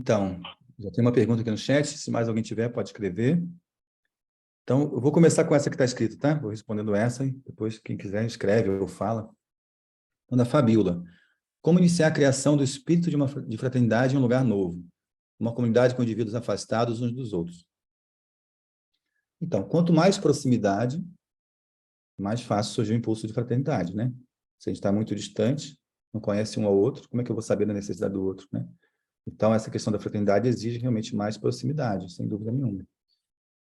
Então, já tem uma pergunta aqui no chat, se mais alguém tiver, pode escrever. Então, eu vou começar com essa que está escrita, tá? Vou respondendo essa e depois, quem quiser, escreve ou fala. Então, da Fabíola. Como iniciar a criação do espírito de fraternidade em um lugar novo? Uma comunidade com indivíduos afastados uns dos outros. Então, quanto mais proximidade, mais fácil surgir o impulso de fraternidade, né? Se a gente está muito distante, não conhece um ao outro, como é que eu vou saber da necessidade do outro, né? Então, essa questão da fraternidade exige realmente mais proximidade, sem dúvida nenhuma.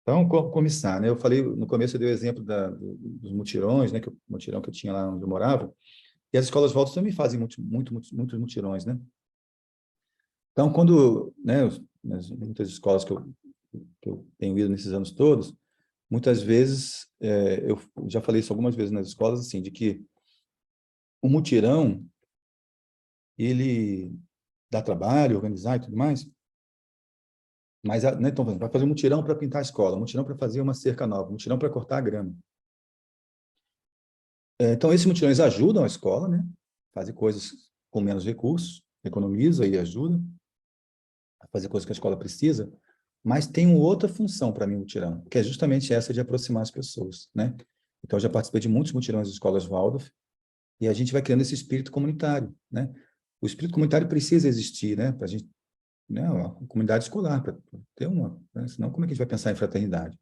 Então, como começar, né? Eu falei, no começo eu dei o exemplo dos mutirões, né? O mutirão que eu tinha lá onde eu morava, e as escolas Waldorf também fazem muitos mutirões, né? Então, quando, né, muitas escolas que eu tenho ido nesses anos todos, muitas vezes, eu já falei isso algumas vezes nas escolas, assim, de que o mutirão, ele dá trabalho, organizar e tudo mais, mas, né, então, vai fazer um mutirão para pintar a escola, um mutirão para fazer uma cerca nova, um mutirão para cortar a grama. Então, esses mutirões ajudam a escola, né? Fazem coisas com menos recursos, economiza e ajuda a fazer coisas que a escola precisa, mas tem uma outra função para mim, o mutirão, que é justamente essa de aproximar as pessoas, né? Então, eu já participei de muitos mutirões de escolas Waldorf, e a gente vai criando esse espírito comunitário, né? O espírito comunitário precisa existir, né? Para a gente, né? Uma comunidade escolar, para ter uma, né? Senão, como é que a gente vai pensar em fraternidade?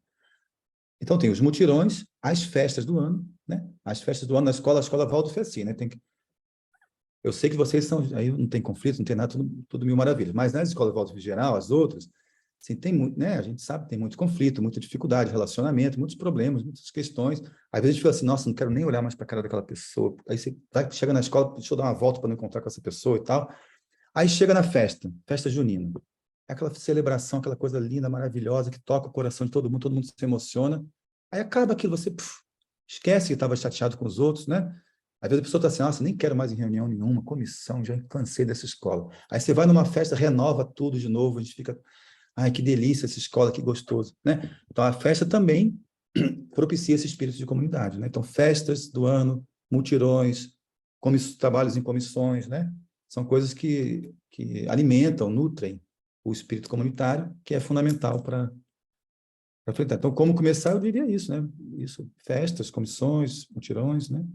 Então, tem os mutirões, as festas do ano, né? As festas do ano na escola, a escola Waldorf é assim, né? Eu sei que vocês são, aí não tem conflito, não tem nada, tudo mil maravilhas, mas nas escolas Waldorf em geral, as outras, assim, tem muito, né? A gente sabe que tem muito conflito, muita dificuldade, relacionamento, muitos problemas, muitas questões. Às vezes a gente fala assim, nossa, não quero nem olhar mais para a cara daquela pessoa. Aí você chega na escola, deixa eu dar uma volta para não encontrar com essa pessoa e tal. Aí chega na festa junina. É aquela celebração, aquela coisa linda, maravilhosa, que toca o coração de todo mundo se emociona. Aí acaba aquilo, você esquece que estava chateado com os outros, né? Às vezes a pessoa está assim, nossa, nem quero mais em reunião nenhuma, comissão, já cansei dessa escola. Aí você vai numa festa, renova tudo de novo, a gente fica, ai, que delícia essa escola, que gostoso, né? Então, a festa também propicia esse espírito de comunidade, né? Então, festas do ano, mutirões, trabalhos em comissões, né? São coisas que alimentam, nutrem o espírito comunitário, que é fundamental para enfrentar. Então, como começar, eu diria isso, né? Isso, festas, comissões, mutirões, né?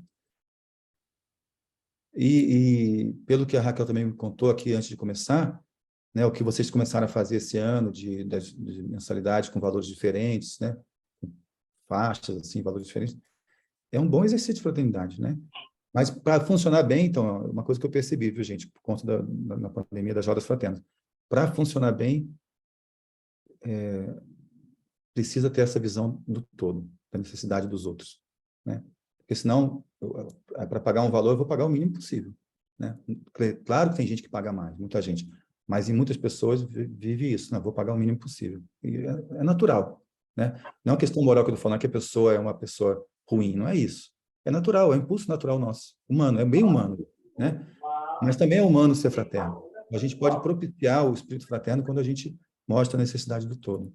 E pelo que a Raquel também me contou aqui antes de começar, né, o que vocês começaram a fazer esse ano de mensalidade com valores diferentes, né, faixas, assim, valores diferentes, é um bom exercício de fraternidade, né? Mas para funcionar bem, então, uma coisa que eu percebi, viu, gente, por conta da pandemia das rodas fraternas, para funcionar bem, precisa ter essa visão do todo, da necessidade dos outros, né? Porque senão, para pagar um valor, eu vou pagar o mínimo possível, né? Claro que tem gente que paga mais, muita gente, mas em muitas pessoas vive isso, né? Vou pagar o mínimo possível. E é natural, né? Não é uma questão moral que eu estou falando, que a pessoa é uma pessoa ruim, não é isso. É natural, é um impulso natural nosso, humano, é bem humano, né? Mas também é humano ser fraterno. A gente pode propiciar o espírito fraterno quando a gente mostra a necessidade do todo.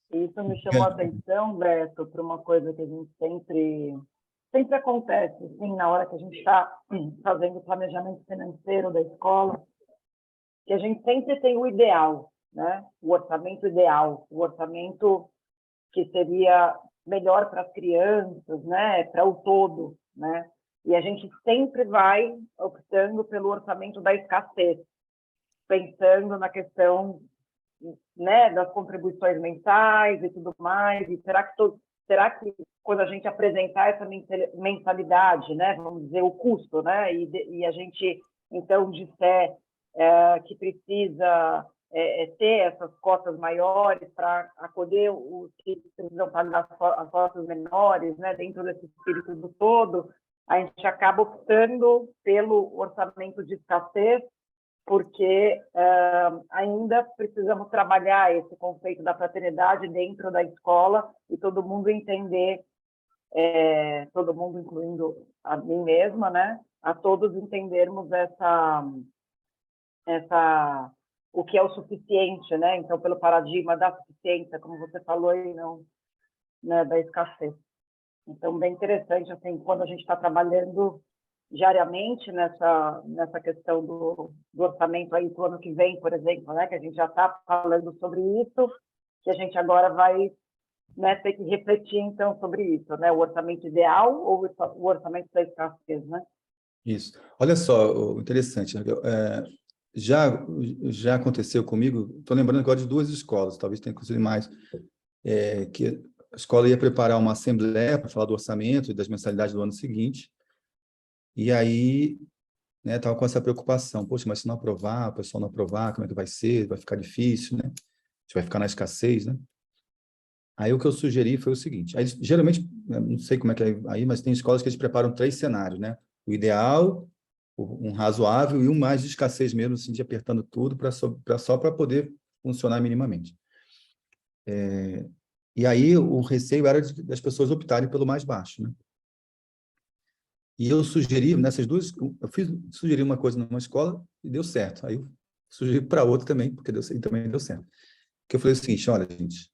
Isso me chamou a atenção, Beto, para uma coisa que a gente sempre acontece, assim, na hora que a gente está fazendo o planejamento financeiro da escola, que a gente sempre tem o ideal, né? O orçamento ideal, o orçamento que seria melhor para as crianças, né? Para o todo, né? E a gente sempre vai optando pelo orçamento da escassez, pensando na questão, né, das contribuições mensais e tudo mais. E será que quando a gente apresentar essa mensalidade, né, vamos dizer o custo, né, e a gente então disser que precisa ter essas cotas maiores para acolher os que precisam pagar as cotas menores, né, dentro desse espírito do todo, a gente acaba optando pelo orçamento de escassez, porque ainda precisamos trabalhar esse conceito da fraternidade dentro da escola e todo mundo entender, todo mundo, incluindo a mim mesma, né, a todos entendermos o que é o suficiente, né? Então, pelo paradigma da suficiência, como você falou, e não, né, da escassez. Então, bem interessante, assim, quando a gente está trabalhando diariamente nessa questão do orçamento aí do ano que vem, por exemplo, né, que a gente já está falando sobre isso, que a gente agora vai, né, ter que refletir, então, sobre isso, né, o orçamento ideal ou o orçamento da escassez, né? Isso. Olha só, interessante, Raquel. Já, já aconteceu comigo, estou lembrando agora de duas escolas, talvez tenha acontecido mais, que a escola ia preparar uma assembleia para falar do orçamento e das mensalidades do ano seguinte, e aí, né, estava com essa preocupação, poxa, mas se não aprovar, o pessoal não aprovar, como é que vai ser? Vai ficar difícil, né? A gente vai ficar na escassez, né? Aí o que eu sugeri foi o seguinte, aí, geralmente, não sei como é que é aí, mas tem escolas que eles preparam 3 cenários, né? O ideal, um razoável e um mais de escassez mesmo, assim, de apertando tudo só para poder funcionar minimamente. E aí o receio era das pessoas optarem pelo mais baixo, né? E eu sugeri, nessas duas, sugeri uma coisa numa escola e deu certo. Aí eu sugeri para outra também, porque e também deu certo. Que eu falei o seguinte, olha, gente,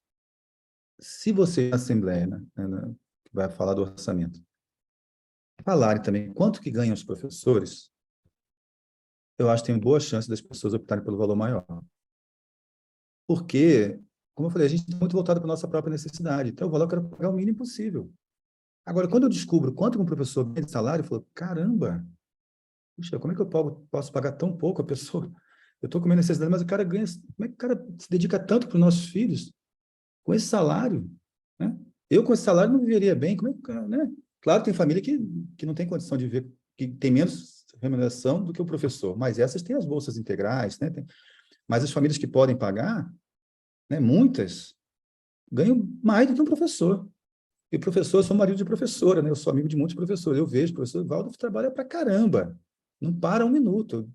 se você, na Assembleia, né, que vai falar do orçamento, falarem também quanto que ganham os professores, eu acho que tem boa chance das pessoas optarem pelo valor maior. Porque, como eu falei, a gente está muito voltado para a nossa própria necessidade. Então, o valor eu quero pagar o mínimo possível. Agora, quando eu descubro quanto um professor ganha de salário, eu falo, caramba, puxa, como é que eu posso pagar tão pouco a pessoa? Eu estou com minha necessidade, mas o cara ganha... Como é que o cara se dedica tanto para os nossos filhos com esse salário? Né? Eu, com esse salário, não viveria bem. Como é que, né? Claro, tem família que não tem condição de viver, que tem menos remuneração do que o professor, mas essas têm as bolsas integrais, né? Mas as famílias que podem pagar, né, muitas, ganham mais do que um professor. E professor, eu sou marido de professora, né? Eu sou amigo de muitos professores. Eu vejo, o professor Valdo trabalha pra caramba. Não para um minuto.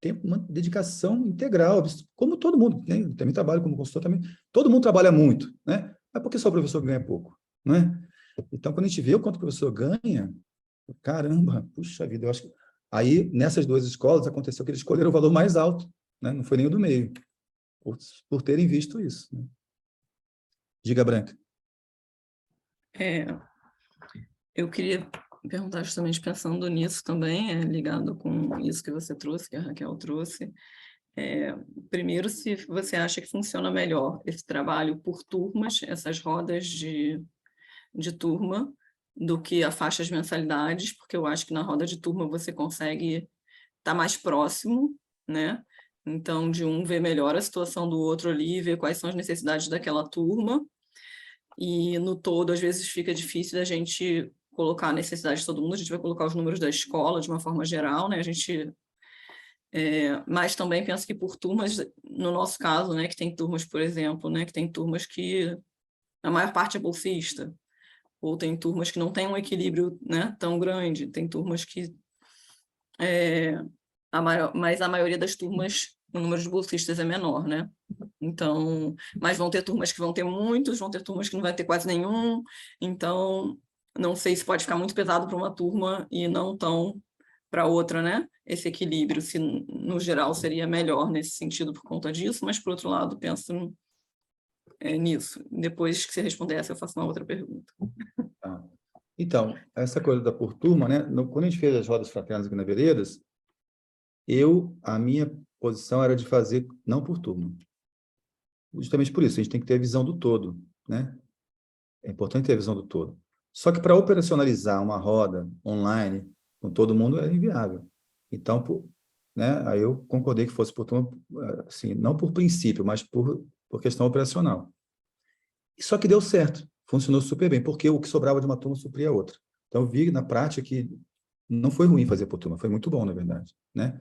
Tem uma dedicação integral, como todo mundo. Né? Eu também trabalho como consultor, também. Todo mundo trabalha muito, né? Mas por que só o professor ganha pouco? Né? Então, quando a gente vê o quanto o professor ganha, caramba, puxa vida, eu acho que... Aí, nessas duas escolas, aconteceu que eles escolheram o valor mais alto, né? Não foi nem o do meio, por terem visto isso. Né? Diga, Branca. É, eu queria perguntar justamente pensando nisso também, ligado com isso que você trouxe, que a Raquel trouxe. Primeiro, se você acha que funciona melhor esse trabalho por turmas, essas rodas de turma, do que a faixa de mensalidades, porque eu acho que na roda de turma você consegue estar mais próximo, né? Então, de um ver melhor a situação do outro ali, ver quais são as necessidades daquela turma, e no todo, às vezes, fica difícil da gente colocar a necessidade de todo mundo, a gente vai colocar os números da escola de uma forma geral, né? Mas também penso que por turmas, no nosso caso, né, que tem turmas, por exemplo, né, que tem turmas que a maior parte é bolsista, ou tem turmas que não tem um equilíbrio, né, tão grande, tem turmas que mas a maioria das turmas, o número de bolsistas é menor, né? Então, mas vão ter turmas que vão ter muitos, vão ter turmas que não vai ter quase nenhum. Então, não sei se pode ficar muito pesado para uma turma e não tão para outra, né? Esse equilíbrio, se no geral seria melhor nesse sentido por conta disso, mas por outro lado, penso nisso. Depois que você responder essa, eu faço uma outra pergunta. Tá. Então, essa coisa da por turma, né? Quando a gente fez as rodas fraternas aqui na Veredas, a minha posição era de fazer não por turma. Justamente por isso, a gente tem que ter a visão do todo, né? É importante ter a visão do todo. Só que para operacionalizar uma roda online com todo mundo é inviável. Então, né, aí eu concordei que fosse por turma, assim, não por princípio, mas por questão operacional. Só que deu certo, funcionou super bem, porque o que sobrava de uma turma supria a outra. Então, eu vi na prática que não foi ruim fazer por turma, foi muito bom, na verdade, né?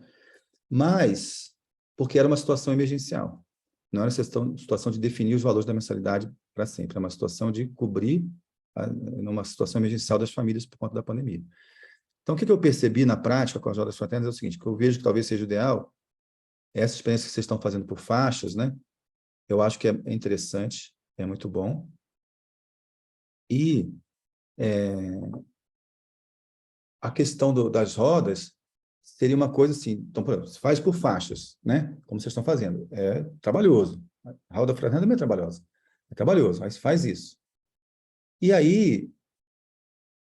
Mas, porque era uma situação emergencial. Não era situação de definir os valores da mensalidade para sempre, era uma situação de cobrir numa situação emergencial das famílias por conta da pandemia. Então, o que eu percebi na prática com as rodas fraternas é o seguinte, que eu vejo que talvez seja o ideal, essa experiência que vocês estão fazendo por faixas, né? Eu acho que é interessante, é muito bom. E a questão das rodas seria uma coisa assim, então, por exemplo, faz por faixas, né? Como vocês estão fazendo. É trabalhoso. A roda fraterna também é trabalhosa. É trabalhoso, mas faz isso. E aí,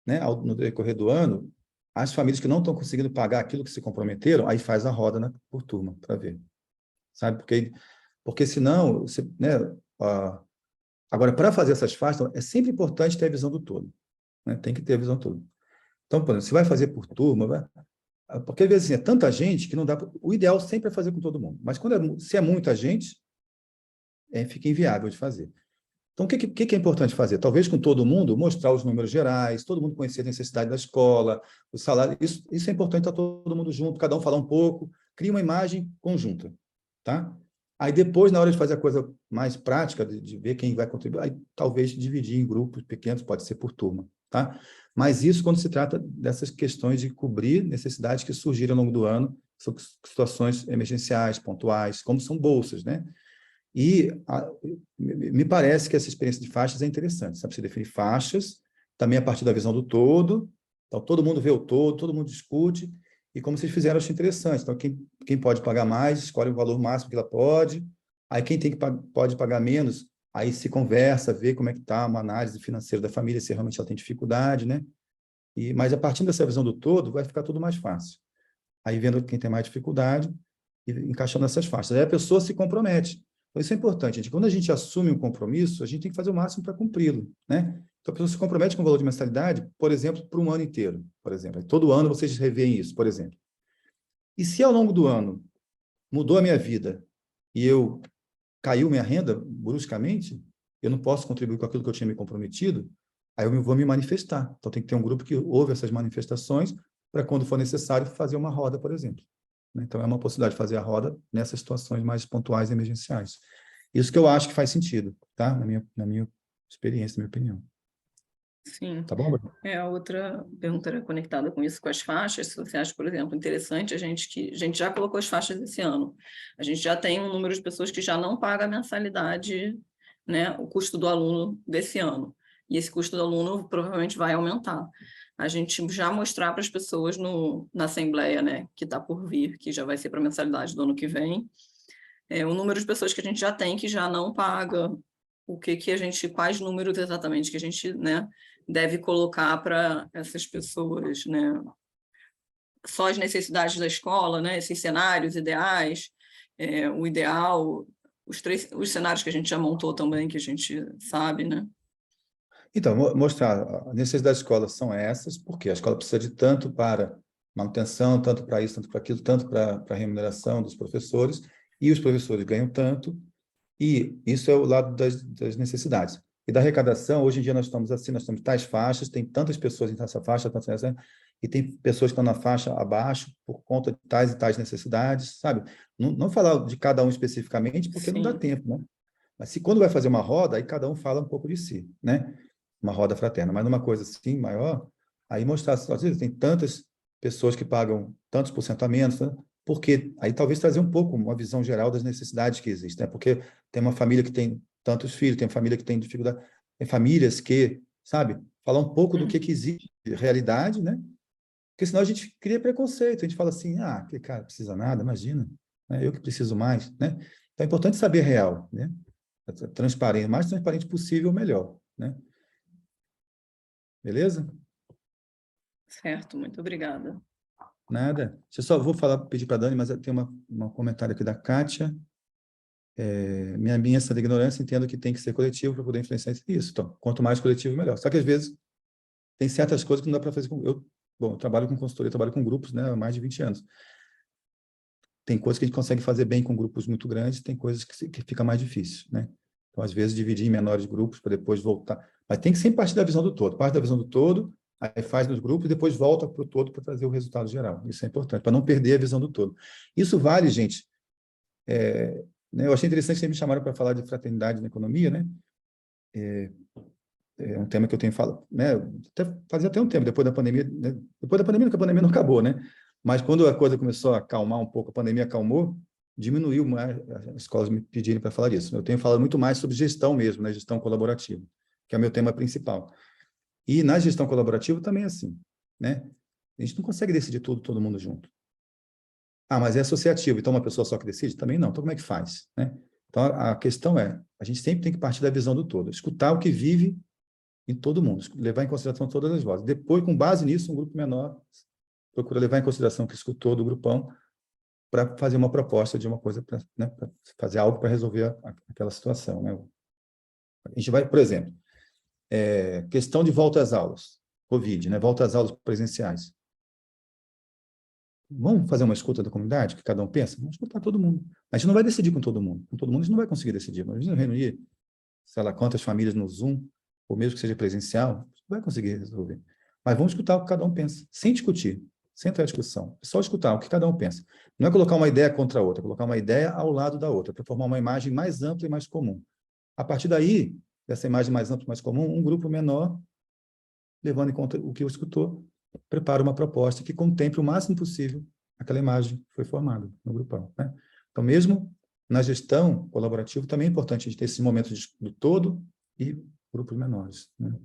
né, no decorrer do ano, As famílias que não estão conseguindo pagar aquilo que se comprometeram, aí faz a roda por turma, para ver. Sabe? Porque senão, você, né, agora, para fazer essas faixas, é sempre importante ter a visão do todo. Né? Tem que ter a visão do todo. Então, por exemplo, se vai fazer por turma, porque às vezes assim, é tanta gente que não dá. O ideal sempre é fazer com todo mundo. Mas se é muita gente, fica inviável de fazer. Então, o que é importante fazer? Talvez com todo mundo, mostrar os números gerais, todo mundo conhecer a necessidade da escola, o salário. Isso é importante, estar todo mundo junto, cada um falar um pouco, cria uma imagem conjunta. Tá? Aí depois, na hora de fazer a coisa mais prática, de ver quem vai contribuir, aí talvez dividir em grupos pequenos, pode ser por turma. Tá? Mas isso quando se trata dessas questões de cobrir necessidades que surgiram ao longo do ano, são situações emergenciais, pontuais, como são bolsas, né? E me parece que essa experiência de faixas é interessante, sabe? Você definir faixas, também a partir da visão do todo, então todo mundo vê o todo mundo discute, e como vocês fizeram, eu achei interessante. Então, quem pode pagar mais, escolhe o valor máximo que ela pode, aí quem pode pagar menos, aí se conversa, vê como é que está uma análise financeira da família, se realmente ela tem dificuldade, né? Mas a partir dessa visão do todo, vai ficar tudo mais fácil. Aí vendo quem tem mais dificuldade, e encaixando essas faixas. Aí a pessoa se compromete. Então, isso é importante, gente. Quando a gente assume um compromisso, a gente tem que fazer o máximo para cumpri-lo, né? Então, a pessoa se compromete com o valor de mensalidade, por exemplo, para um ano inteiro, por exemplo. Aí, todo ano vocês revêem isso, por exemplo. E se ao longo do ano mudou a minha vida e caiu minha renda bruscamente, eu não posso contribuir com aquilo que eu tinha me comprometido, aí eu vou me manifestar. Então, tem que ter um grupo que ouve essas manifestações para, quando for necessário, fazer uma roda, por exemplo. Então, é uma possibilidade de fazer a roda nessas situações mais pontuais e emergenciais. Isso que eu acho que faz sentido, tá? Na minha experiência, na minha opinião. Sim. Tá bom, Bruno? A outra pergunta era conectada com isso, com as faixas. Se você acha, por exemplo, interessante, a gente já colocou as faixas esse ano. A gente já tem um número de pessoas que já não paga a mensalidade, né, o custo do aluno desse ano. E esse custo do aluno provavelmente vai aumentar. A gente já mostrar para as pessoas na Assembleia, né, que está por vir, que já vai ser para a mensalidade do ano que vem, o número de pessoas que a gente já tem que já não paga, quais números exatamente que a gente, né, deve colocar para essas pessoas, né? Só as necessidades da escola, né? Esses cenários ideais, o ideal, os cenários que a gente já montou também, que a gente sabe, né? Então, mostrar a necessidade da escola são essas, porque a escola precisa de tanto para manutenção, tanto para isso, tanto para aquilo, tanto para a remuneração dos professores, e os professores ganham tanto, e isso é o lado das necessidades. E da arrecadação, hoje em dia nós estamos assim, nós temos tais faixas, tem tantas pessoas nessa faixa, tantas nessa, e tem pessoas que estão na faixa abaixo por conta de tais e tais necessidades, sabe? Não falar de cada um especificamente, porque não dá tempo, né? Mas se quando vai fazer uma roda, aí cada um fala um pouco de si, né? Uma roda fraterna. Mas numa coisa assim, maior, aí mostrar, às vezes tem tantas pessoas que pagam tantos por cento a menos, né? Porque aí talvez trazer um pouco uma visão geral das necessidades que existem, né? Porque tem uma família que tem tantos filhos, tem família que tem dificuldade, tem famílias que, sabe, falar um pouco do que existe de realidade, né? Porque senão a gente cria preconceito, a gente fala assim, aquele cara precisa nada, imagina, né? Eu que preciso mais, né? Então é importante saber a real, né? Transparente, o mais transparente possível, melhor, né? Beleza? Certo, muito obrigada. Nada. Eu só vou pedir para a Dani, mas tem um comentário aqui da Kátia. Minha santa ignorância, entendo que tem que ser coletivo para poder influenciar isso. Então, quanto mais coletivo, melhor. Só que, às vezes, tem certas coisas que não dá para fazer com... Eu trabalho com consultoria, trabalho com grupos, né, há mais de 20 anos. Tem coisas que a gente consegue fazer bem com grupos muito grandes, tem coisas que fica mais difícil, né? Então, às vezes, dividir em menores grupos para depois voltar. Mas tem que sempre partir da visão do todo. Parte da visão do todo, aí faz nos grupos e depois volta para o todo para trazer o resultado geral. Isso é importante, para não perder a visão do todo. Isso vale, gente... né, eu achei interessante que vocês me chamaram para falar de fraternidade na economia, né? É um tema que eu tenho falado, né? Fazia até um tempo, depois da pandemia, né? Depois da pandemia, porque a pandemia não acabou, né? Mas quando a coisa começou a acalmar um pouco, a pandemia acalmou, diminuiu mais, as escolas me pedirem para falar disso. Eu tenho falado muito mais sobre gestão mesmo, né? Gestão colaborativa, que é o meu tema principal. E na gestão colaborativa também é assim, né? A gente não consegue decidir tudo, todo mundo junto. Mas é associativo, então uma pessoa só que decide? Também não. Então, como é que faz, né? Então, a questão a gente sempre tem que partir da visão do todo, escutar o que vive em todo mundo, levar em consideração todas as vozes. Depois, com base nisso, um grupo menor procura levar em consideração o que escutou do grupão para fazer uma proposta de uma coisa, né, para fazer algo para resolver aquela situação, né? A gente vai, por exemplo, questão de volta às aulas, Covid, né? Volta às aulas presenciais. Vamos fazer uma escuta da comunidade, que cada um pensa? Vamos escutar todo mundo. A gente não vai decidir com todo mundo. Com todo mundo a gente não vai conseguir decidir. Mas a gente não reunir, sei lá, quantas famílias no Zoom, ou mesmo que seja presencial, a gente não vai conseguir resolver. Mas vamos escutar o que cada um pensa, sem discutir, sem entrar em discussão. É só escutar o que cada um pensa. Não é colocar uma ideia contra a outra, é colocar uma ideia ao lado da outra, para formar uma imagem mais ampla e mais comum. A partir daí, dessa imagem mais ampla e mais comum, um grupo menor, levando em conta o que o escutou, prepara uma proposta que contemple o máximo possível aquela imagem que foi formada no grupão, né? Então, mesmo na gestão colaborativa, também é importante a gente ter esse momento do todo e grupos menores, né?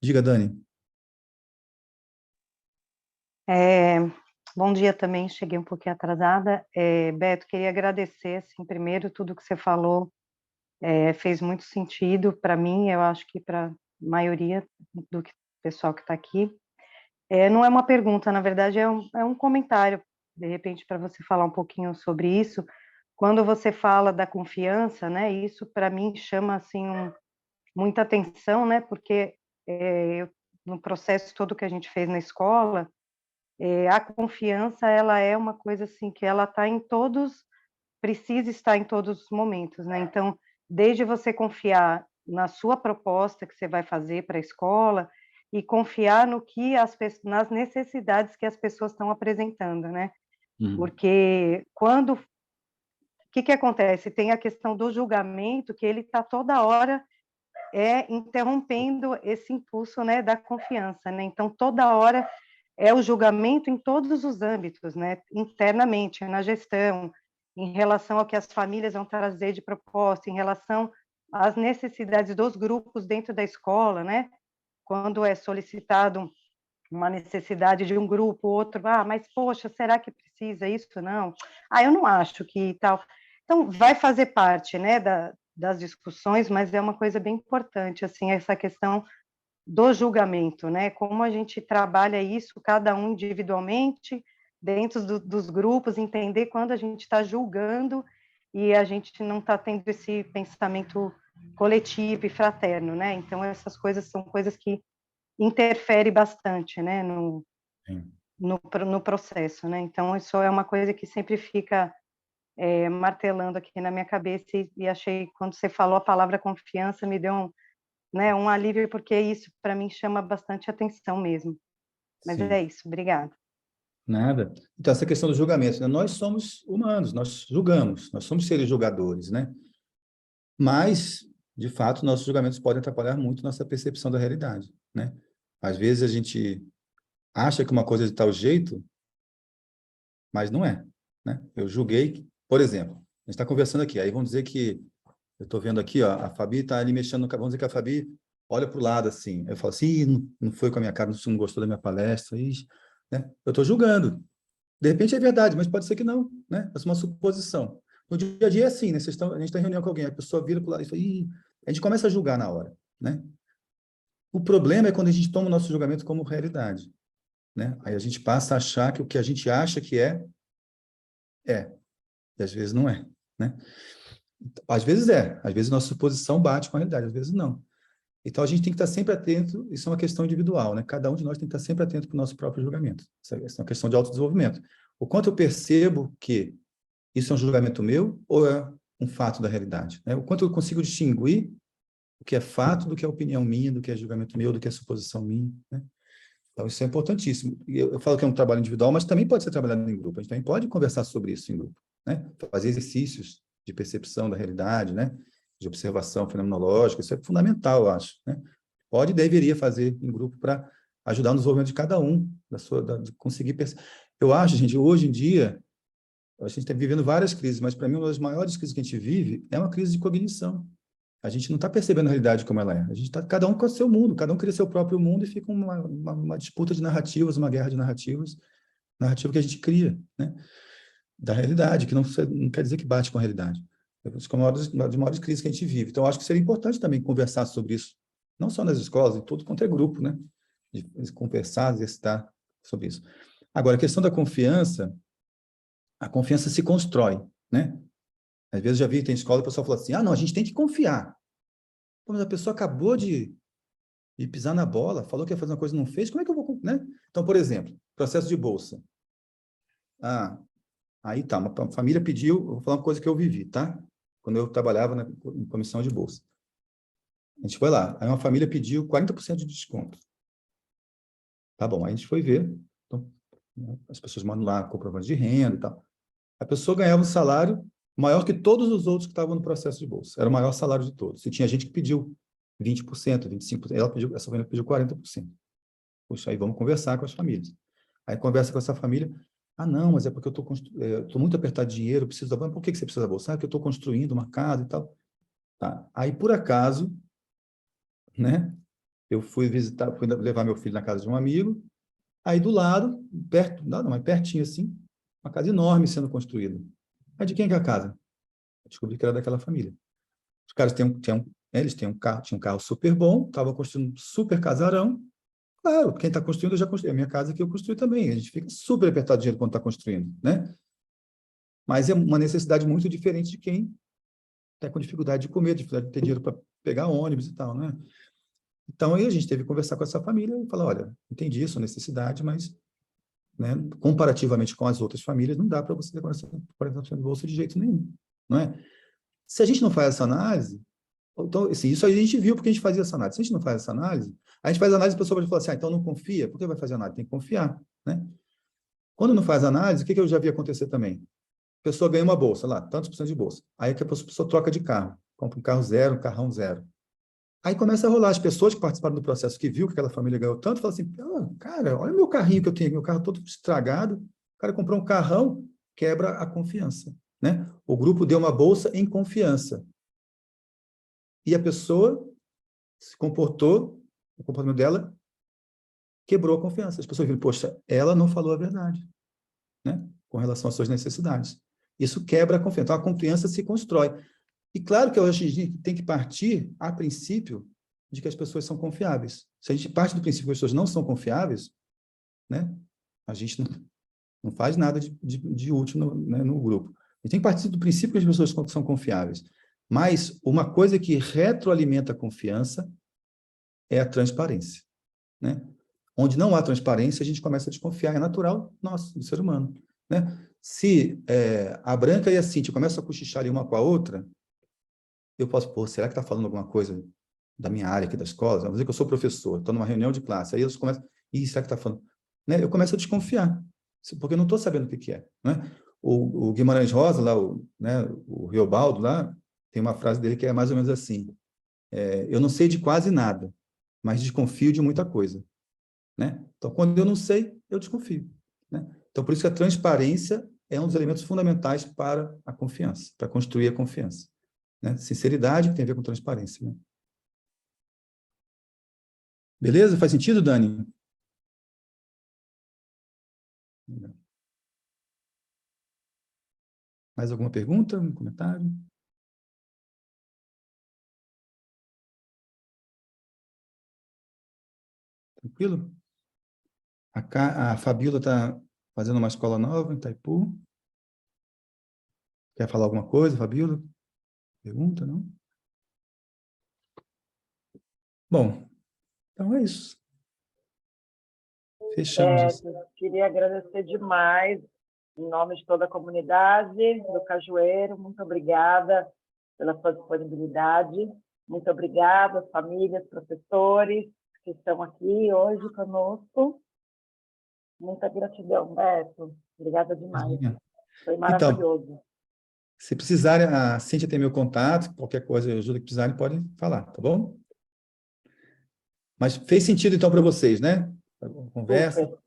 Diga, Dani. Bom dia também, cheguei um pouquinho atrasada. Beto, queria agradecer, assim, primeiro, tudo que você falou fez muito sentido para mim, eu acho que para a maioria do pessoal que está aqui. Não é uma pergunta, na verdade é um comentário, de repente, para você falar um pouquinho sobre isso. Quando você fala da confiança, né, isso para mim chama assim, muita atenção, né, porque no processo todo que a gente fez na escola, a confiança, ela é uma coisa assim, que ela está em todos, precisa estar em todos os momentos, né, então, desde você confiar na sua proposta que você vai fazer para a escola, e confiar no que nas necessidades que as pessoas estão apresentando, né? Porque o que acontece? Tem a questão do julgamento, que ele está toda hora interrompendo esse impulso, né, da confiança, né? Então, toda hora é o julgamento em todos os âmbitos, né? Internamente, na gestão, em relação ao que as famílias vão trazer de proposta, em relação às necessidades dos grupos dentro da escola, né? Quando é solicitado uma necessidade de um grupo, outro, mas poxa, será que precisa isso? Não. Eu não acho que tal. Então, vai fazer parte, né, das discussões, mas é uma coisa bem importante, assim, essa questão do julgamento, né, como a gente trabalha isso, cada um individualmente, dentro dos grupos, entender quando a gente está julgando e a gente não está tendo esse pensamento coletivo e fraterno, né? Então, essas coisas são coisas que interferem bastante, né, no processo, né? Então, isso é uma coisa que sempre fica martelando aqui na minha cabeça e achei, quando você falou a palavra confiança, me deu um alívio, porque isso, para mim, chama bastante atenção mesmo. Mas Sim. é isso, obrigada. Nada. Então, essa questão do julgamento, né? Nós somos humanos, nós julgamos, nós somos seres julgadores, né? Mas, de fato, nossos julgamentos podem atrapalhar muito nossa percepção da realidade, né? Às vezes a gente acha que uma coisa é de tal jeito, mas não é, né? Eu julguei, por exemplo, a gente está conversando aqui, aí vamos dizer que, eu estou vendo aqui, ó, a Fabi está ali mexendo no cabelo, vamos dizer que a Fabi olha para o lado assim, eu falo assim, não foi com a minha cara, não gostou da minha palestra, né? Eu estou julgando. De repente é verdade, mas pode ser que não, né? É uma suposição. No dia a dia é assim, né? A gente está em reunião com alguém, a pessoa vira para o lado e fala, a gente começa a julgar na hora, né? O problema é quando a gente toma o nosso julgamento como realidade, né? Aí a gente passa a achar que o que a gente acha que e às vezes não é, né? Às vezes nossa suposição bate com a realidade, às vezes não. Então a gente tem que estar sempre atento, isso é uma questão individual, né? Cada um de nós tem que estar sempre atento para o nosso próprio julgamento. Isso é uma questão de autodesenvolvimento. O quanto eu percebo que isso é um julgamento meu ou é um fato da realidade, né? O quanto eu consigo distinguir o que é fato do que é opinião minha, do que é julgamento meu, do que é suposição minha, né? Então, isso é importantíssimo. E eu falo que é um trabalho individual, mas também pode ser trabalhado em grupo. A gente também pode conversar sobre isso em grupo, né? Fazer exercícios de percepção da realidade, né? De observação fenomenológica, isso é fundamental, eu acho, né? Pode e deveria fazer em grupo para ajudar no desenvolvimento de cada um, de conseguir perceber. Eu acho, gente, hoje em dia, a gente está vivendo várias crises, mas para mim uma das maiores crises que a gente vive é uma crise de cognição. A gente não está percebendo a realidade como ela é. A gente está, cada um com o seu mundo, cada um cria seu próprio mundo e fica uma disputa de narrativas, uma guerra de narrativa que a gente cria, né? Da realidade, que não quer dizer que bate com a realidade. Acho que é uma das maiores crises que a gente vive. Então, acho que seria importante também conversar sobre isso, não só nas escolas, em todo quanto é grupo, né? De conversar, exercitar sobre isso. Agora, a questão da confiança, a confiança se constrói, né? Às vezes eu já vi, tem escola, o pessoal fala assim, não, a gente tem que confiar. Pô, mas a pessoa acabou de pisar na bola, falou que ia fazer uma coisa e não fez, como é que eu vou, né? Então, por exemplo, processo de bolsa. Aí tá, uma família pediu, eu vou falar uma coisa que eu vivi, tá? Quando eu trabalhava em comissão de bolsa. A gente foi lá, aí uma família pediu 40% de desconto. Tá bom, aí a gente foi ver, então, né, as pessoas mandam lá comprovante de renda e tal. A pessoa ganhava um salário maior que todos os outros que estavam no processo de bolsa. Era o maior salário de todos. E tinha gente que pediu 20%, 25%. Essa família pediu 40%. Puxa, aí vamos conversar com as famílias. Aí conversa com essa família. Não, mas é porque eu estou muito apertado de dinheiro, preciso da bolsa. Por que você precisa da bolsa? Porque eu estou construindo uma casa e tal. Tá. Aí, por acaso, né, eu fui levar meu filho na casa de um amigo. Aí, do lado, perto, não, mas pertinho assim, uma casa enorme sendo construída. Aí, de quem é a casa? Eu descobri que era daquela família. Os caras eles têm um carro, tinham um carro super bom, estavam construindo um super casarão. Claro, quem está construindo, eu já construí. A minha casa que eu construí também. A gente fica super apertado de dinheiro quando está construindo, né? Mas é uma necessidade muito diferente de quem está com dificuldade de comer, dificuldade de ter dinheiro para pegar ônibus e tal, né? Então, aí a gente teve que conversar com essa família e falar, olha, entendi isso, necessidade, mas, né, comparativamente com as outras famílias, não dá para você ter 40% de bolsa de jeito nenhum, não é? Se a gente não faz essa análise, então, assim, isso a gente viu porque a gente fazia essa análise. Se a gente não faz essa análise, a gente faz a análise e a pessoa pode falar assim, então não confia, por que vai fazer análise? Tem que confiar, né? Quando não faz análise, o que eu já vi acontecer também? A pessoa ganha uma bolsa, lá, tantos por cento de bolsa. Aí que a pessoa troca de carro, compra um carro zero, um carrão zero. Aí começa a rolar. As pessoas que participaram do processo, que viu que aquela família ganhou tanto, falam assim, cara, olha o meu carrinho que eu tenho, meu carro todo estragado, o cara comprou um carrão, quebra a confiança, né? O grupo deu uma bolsa em confiança. E a pessoa se comportou, o comportamento dela quebrou a confiança. As pessoas viram, poxa, ela não falou a verdade, né? Com relação às suas necessidades. Isso quebra a confiança. Então, a confiança se constrói. E claro que a gente tem que partir, a princípio, de que as pessoas são confiáveis. Se a gente parte do princípio que as pessoas não são confiáveis, né, a gente não faz nada de útil no grupo. A gente tem que partir do princípio que as pessoas são confiáveis. Mas uma coisa que retroalimenta a confiança é a transparência, né? Onde não há transparência, a gente começa a desconfiar. É natural nosso, do ser humano, né? Se a Branca e a Cíntia começam a cochichar ali uma com a outra, eu posso, será que está falando alguma coisa da minha área aqui da escola? Vamos dizer que eu sou professor, estou numa reunião de classe, aí eles começam, será que está falando? Né? Eu começo a desconfiar, porque eu não estou sabendo o que é, né? O Guimarães Rosa, lá, o Riobaldo, lá, tem uma frase dele que é mais ou menos assim, eu não sei de quase nada, mas desconfio de muita coisa, né? Então, quando eu não sei, eu desconfio, né? Então, por isso que a transparência é um dos elementos fundamentais para a confiança, para construir a confiança, né? Sinceridade que tem a ver com transparência, né? Beleza? Faz sentido, Dani? Mais alguma pergunta, um comentário? Tranquilo? A Fabíola está fazendo uma escola nova em Itaipu. Quer falar alguma coisa, Fabíola? Pergunta, não? Bom, então é isso. Fechamos isso. Queria agradecer demais, em nome de toda a comunidade do Cajueiro. Muito obrigada pela sua disponibilidade. Muito obrigada, famílias, professores que estão aqui hoje conosco. Muita gratidão, Beto. Obrigada demais. Foi maravilhoso. Então, se precisarem, a Cíntia tem meu contato, qualquer coisa, ajuda que precisarem, podem falar, tá bom? Mas fez sentido, então, para vocês, né? Conversa. Super.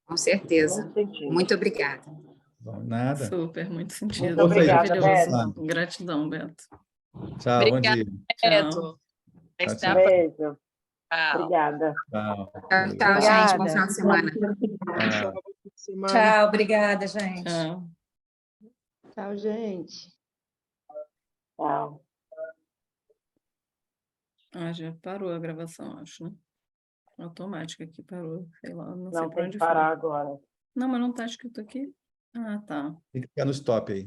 Com certeza. Muito sentido. Muito obrigada. Bom, nada. Super, muito sentido. Muito obrigada, Maravilhoso. Beto. Gratidão, Beto. Tchau, bom Obrigada, dia. Beto. Tchau, Até a tchau. Beijo. próxima. Obrigada. Tchau. Tchau, gente. Bom final de semana. Tchau. Tchau, obrigada, gente. Tchau. Tchau, gente. Tchau. Já parou a gravação, acho, né? Automática aqui parou. Sei lá, não sei Não, para tem onde que foi. parar agora. Não, mas não está escrito aqui. Ah, tá. Tem que ficar no stop aí.